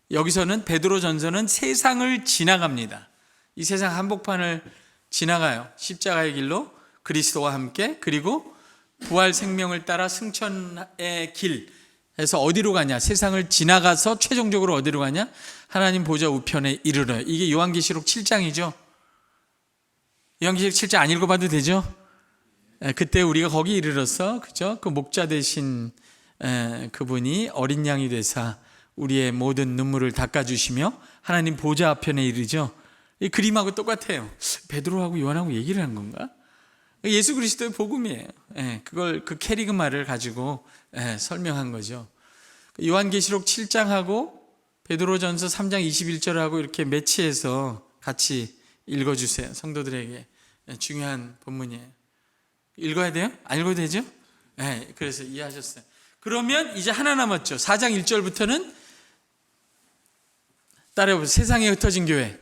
여기서는 베드로전서는 세상을 지나갑니다. 이 세상 한복판을 지나가요. 십자가의 길로 그리스도와 함께, 그리고 부활 생명을 따라 승천의 길에서 어디로 가냐? 세상을 지나가서 최종적으로 어디로 가냐? 하나님 보좌 우편에 이르러요. 이게 요한계시록 7장이죠. 요한계시록 7장 안 읽어봐도 되죠? 그때 우리가 거기 이르러서, 그죠? 그 목자 되신 그분이 어린 양이 되사 우리의 모든 눈물을 닦아주시며 하나님 보좌 앞편에 이르죠. 이 그림하고 똑같아요. 베드로하고 요한하고 얘기를 한 건가? 예수 그리스도의 복음이에요. 그걸 그 캐리그마를 가지고 설명한 거죠. 요한계시록 7장하고 베드로전서 3장 21절하고 이렇게 매치해서 같이 읽어주세요. 성도들에게 중요한 본문이에요. 읽어야 돼요? 안 읽어도 되죠? 그래서 이해하셨어요. 그러면 이제 하나 남았죠. 4장 1절부터는 따라해보세요. 세상에 흩어진 교회.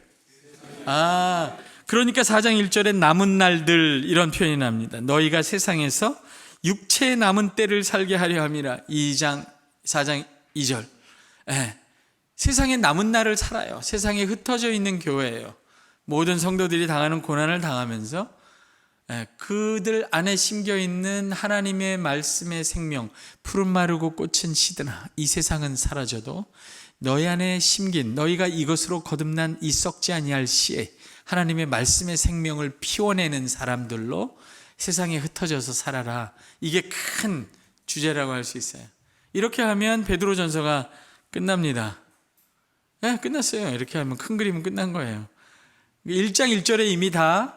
그러니까 4장 1절에 남은 날들, 이런 표현이 납니다. 너희가 세상에서 육체의 남은 때를 살게 하려 함이라. 4장 2절. 세상에 남은 날을 살아요. 세상에 흩어져 있는 교회예요. 모든 성도들이 당하는 고난을 당하면서 그들 안에 심겨있는 하나님의 말씀의 생명, 푸른 마르고 꽃은 시드나 이 세상은 사라져도 너희 안에 심긴, 너희가 이것으로 거듭난 이 썩지 아니할 씨에 하나님의 말씀의 생명을 피워내는 사람들로 세상에 흩어져서 살아라. 이게 큰 주제라고 할 수 있어요. 이렇게 하면 베드로전서가 끝납니다. 끝났어요. 이렇게 하면 큰 그림은 끝난 거예요. 1장 1절에 이미 다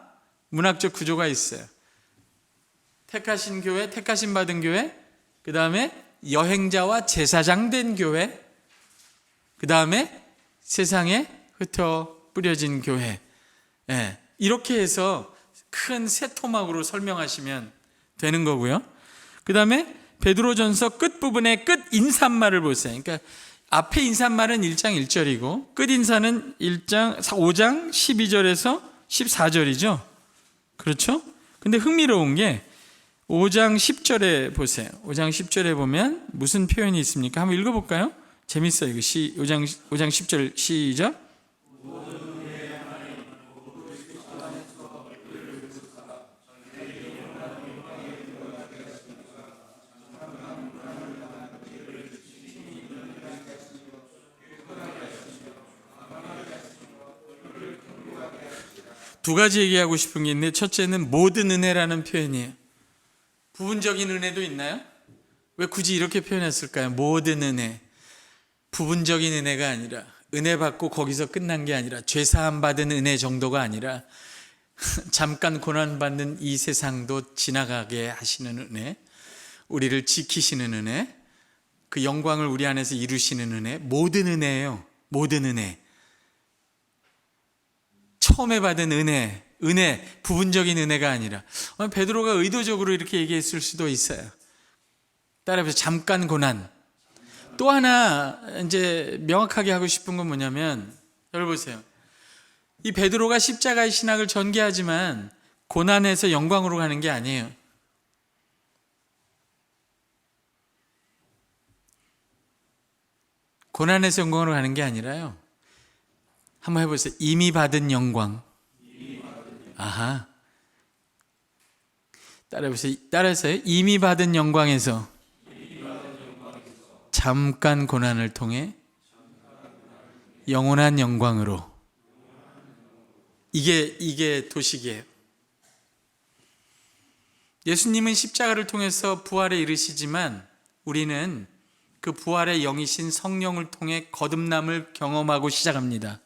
문학적 구조가 있어요. 택하신 교회, 택하신 받은 교회, 그 다음에 여행자와 제사장 된 교회, 그 다음에 세상에 흩어 뿌려진 교회. 이렇게 해서 큰 세 토막으로 설명하시면 되는 거고요. 그 다음에 베드로전서 끝부분의 끝 인사말을 보세요. 그러니까 앞에 인사말은 1장 1절이고 끝 인사는 5장 12절에서 14절이죠. 그렇죠? 근데 흥미로운 게 5장 10절에 보세요. 5장 10절에 보면 무슨 표현이 있습니까? 한번 읽어볼까요? 재밌어요. 이거 5장 10절 시작. 두 가지 얘기하고 싶은 게 있는데, 첫째는 모든 은혜라는 표현이에요. 부분적인 은혜도 있나요? 왜 굳이 이렇게 표현했을까요? 모든 은혜. 부분적인 은혜가 아니라, 은혜 받고 거기서 끝난 게 아니라, 죄사함 받은 은혜 정도가 아니라 잠깐 고난받는 이 세상도 지나가게 하시는 은혜. 우리를 지키시는 은혜, 그 영광을 우리 안에서 이루시는 은혜, 모든 은혜예요. 모든 은혜. 처음에 받은 은혜, 부분적인 은혜가 아니라 베드로가 의도적으로 이렇게 얘기했을 수도 있어요. 따라서 잠깐 고난. 또 하나 이제 명확하게 하고 싶은 건 뭐냐면, 여러분 보세요. 이 베드로가 십자가의 신학을 전개하지만 고난에서 영광으로 가는 게 아니에요. 고난에서 영광으로 가는 게 아니라요. 한번 해보세요. 이미 받은 영광. 아하. 따라서요. 이미 받은 영광에서 잠깐 고난을 통해 영원한 영광으로. 이게 도식이에요. 예수님은 십자가를 통해서 부활에 이르시지만 우리는 그 부활의 영이신 성령을 통해 거듭남을 경험하고 시작합니다.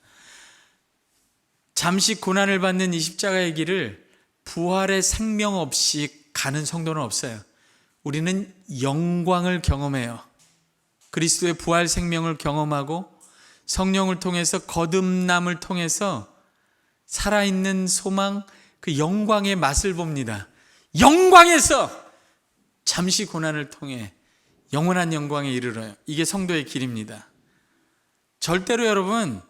잠시 고난을 받는 이 십자가의 길을 부활의 생명 없이 가는 성도는 없어요. 우리는 영광을 경험해요. 그리스도의 부활 생명을 경험하고 성령을 통해서 거듭남을 통해서 살아있는 소망, 그 영광의 맛을 봅니다. 영광에서 잠시 고난을 통해 영원한 영광에 이르러요. 이게 성도의 길입니다. 절대로 여러분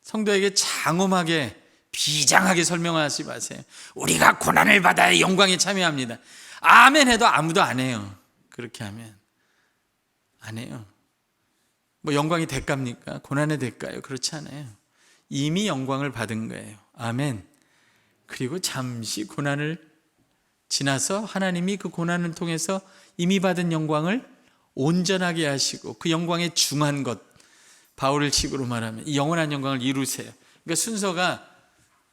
성도에게 장엄하게 비장하게 설명하지 마세요. 우리가 고난을 받아야 영광에 참여합니다. 아멘 해도 아무도 안 해요. 그렇게 하면 안 해요. 뭐 영광이 대가입니까? 고난의 대가요? 그렇지 않아요. 이미 영광을 받은 거예요. 아멘. 그리고 잠시 고난을 지나서 하나님이 그 고난을 통해서 이미 받은 영광을 온전하게 하시고 그 영광에 중한 것, 바울을 식으로 말하면 이 영원한 영광을 이루세요. 그러니까 순서가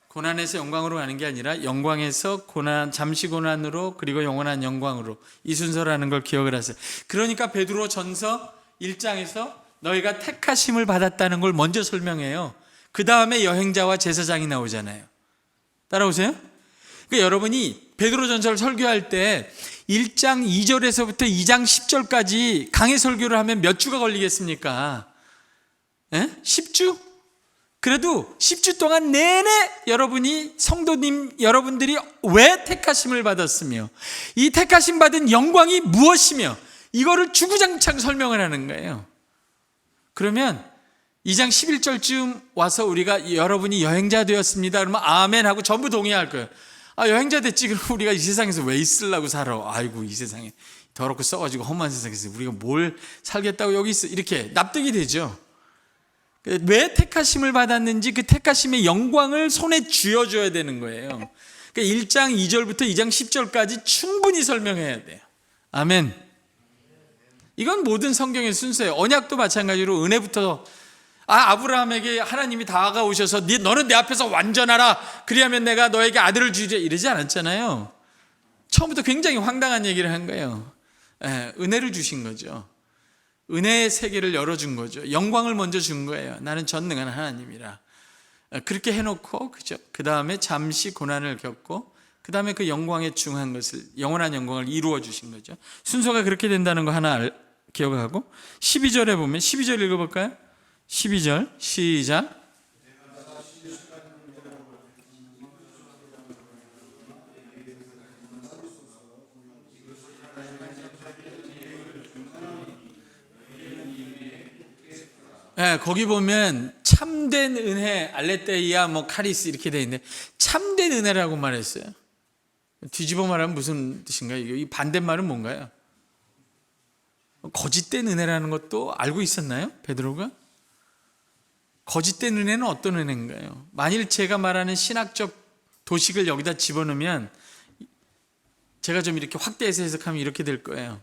고난에서 영광으로 가는 게 아니라 영광에서 고난, 잠시 고난으로, 그리고 영원한 영광으로, 이 순서라는 걸 기억을 하세요. 그러니까 베드로 전서 1장에서 너희가 택하심을 받았다는 걸 먼저 설명해요. 그 다음에 여행자와 제사장이 나오잖아요. 따라오세요? 그러니까 여러분이 베드로 전서를 설교할 때 1장 2절에서부터 2장 10절까지 강해 설교를 하면 몇 주가 걸리겠습니까? 10주? 그래도 10주 동안 내내 여러분이, 성도님 여러분들이 왜 택하심을 받았으며 이 택하심 받은 영광이 무엇이며 이거를 주구장창 설명을 하는 거예요. 그러면 2장 11절쯤 와서 우리가 여러분이 여행자 되었습니다 그러면 아멘 하고 전부 동의할 거예요. 여행자 됐지. 그럼 우리가 이 세상에서 왜 있으려고 살아? 아이고, 이 세상에 더럽고 썩어지고 험한 세상에서 우리가 뭘 살겠다고 여기 있어. 이렇게 납득이 되죠. 왜 택하심을 받았는지 그 택하심의 영광을 손에 쥐어줘야 되는 거예요. 그러니까 1장 2절부터 2장 10절까지 충분히 설명해야 돼요. 아멘. 이건 모든 성경의 순서예요. 언약도 마찬가지로 은혜부터, 아브라함에게 하나님이 다가오셔서 너는 내 앞에서 완전하라, 그리하면 내가 너에게 아들을 주리라 이러지 않았잖아요. 처음부터 굉장히 황당한 얘기를 한 거예요. 은혜를 주신 거죠. 은혜의 세계를 열어준 거죠. 영광을 먼저 준 거예요. 나는 전능한 하나님이라. 그렇게 해놓고, 그죠? 그 다음에 잠시 고난을 겪고, 그 다음에 그 영광에 중한 것을, 영원한 영광을 이루어 주신 거죠. 순서가 그렇게 된다는 거 하나 기억하고, 12절에 보면, 12절 읽어볼까요? 12절, 시작. 거기 보면 참된 은혜, 알레테이아, 카리스 이렇게 돼 있는데 참된 은혜라고 말했어요. 뒤집어 말하면 무슨 뜻인가요? 이 반대말은 뭔가요? 거짓된 은혜라는 것도 알고 있었나요? 베드로가? 거짓된 은혜는 어떤 은혜인가요? 만일 제가 말하는 신학적 도식을 여기다 집어넣으면 제가 좀 이렇게 확대해서 해석하면 이렇게 될 거예요.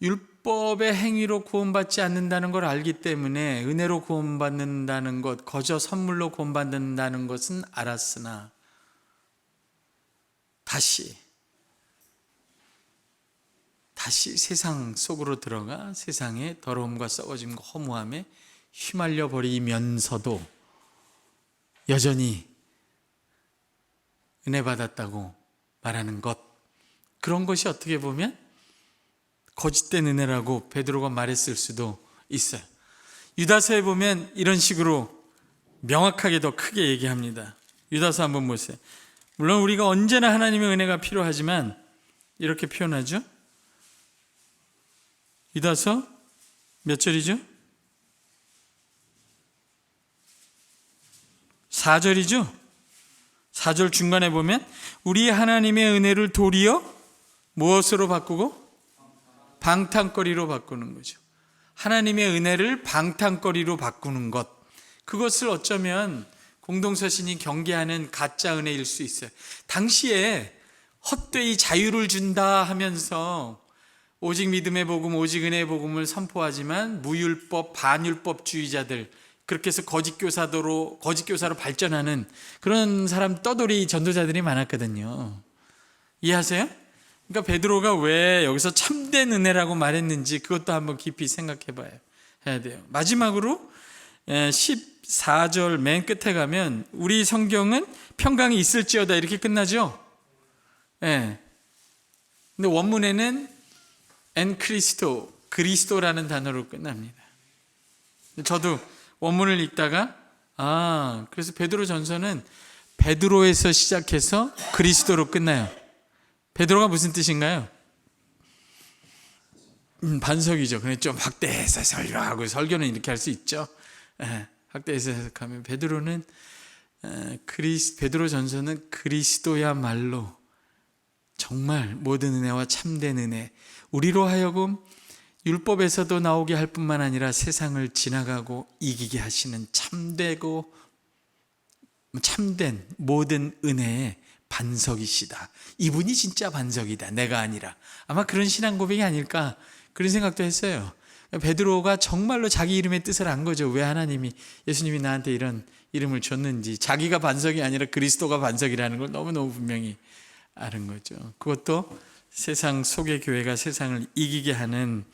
율법의 행위로 구원받지 않는다는 걸 알기 때문에 은혜로 구원받는다는 것, 거저 선물로 구원받는다는 것은 알았으나 다시 세상 속으로 들어가 세상의 더러움과 썩어짐과 허무함에 휘말려 버리면서도 여전히 은혜 받았다고 말하는 것, 그런 것이 어떻게 보면 거짓된 은혜라고 베드로가 말했을 수도 있어요. 유다서에 보면 이런 식으로 명확하게 더 크게 얘기합니다. 유다서 한번 보세요. 물론 우리가 언제나 하나님의 은혜가 필요하지만 이렇게 표현하죠. 유다서 몇 절이죠? 4절이죠? 4절 중간에 보면 우리 하나님의 은혜를 도리어 무엇으로 바꾸고? 방탕거리로 바꾸는 거죠. 하나님의 은혜를 방탕거리로 바꾸는 것, 그것을 어쩌면 공동서신이 경계하는 가짜 은혜일 수 있어요. 당시에 헛되이 자유를 준다 하면서 오직 믿음의 복음, 오직 은혜의 복음을 선포하지만 무율법, 반율법주의자들, 그렇게 해서 거짓교사로 발전하는 그런 사람 떠돌이 전도자들이 많았거든요. 이해하세요? 그러니까 베드로가 왜 여기서 참된 은혜라고 말했는지 그것도 한번 깊이 생각해 해야 돼요. 마지막으로 14절 맨 끝에 가면 우리 성경은 평강이 있을지어다 이렇게 끝나죠. 예. 근데 원문에는 그리스도라는 단어로 끝납니다. 저도 원문을 읽다가 그래서 베드로 전서는 베드로에서 시작해서 그리스도로 끝나요. 베드로가 무슨 뜻인가요? 반석이죠. 그냥 좀 확대해서 설교하고, 설교는 이렇게 할 수 있죠. 확대해서 해석하면 베드로는 베드로 전서는 그리스도야말로 정말 모든 은혜와 참된 은혜, 우리로 하여금 율법에서도 나오게 할 뿐만 아니라 세상을 지나가고 이기게 하시는 참된 모든 은혜의 반석이시다. 이분이 진짜 반석이다, 내가 아니라. 아마 그런 신앙 고백이 아닐까, 그런 생각도 했어요. 베드로가 정말로 자기 이름의 뜻을 안 거죠. 왜 하나님이, 예수님이 나한테 이런 이름을 줬는지, 자기가 반석이 아니라 그리스도가 반석이라는 걸 너무너무 분명히 아는 거죠. 그것도 세상 속의 교회가 세상을 이기게 하는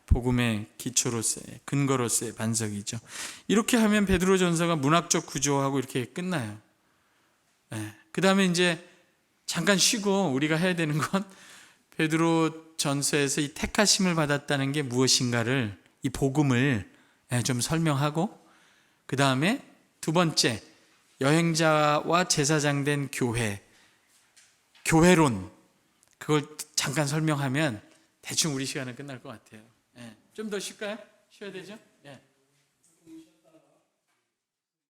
복음의 기초로서의, 근거로서의 반석이죠. 이렇게 하면 베드로 전서가 문학적 구조하고 이렇게 끝나요. 그 다음에 이제 잠깐 쉬고 우리가 해야 되는 건 베드로 전서에서 이 택하심을 받았다는 게 무엇인가를, 이 복음을 좀 설명하고, 그 다음에 두 번째, 여행자와 제사장 된 교회론, 그걸 잠깐 설명하면 대충 우리 시간은 끝날 것 같아요. 좀 더 쉴까요? 쉬어야 되죠?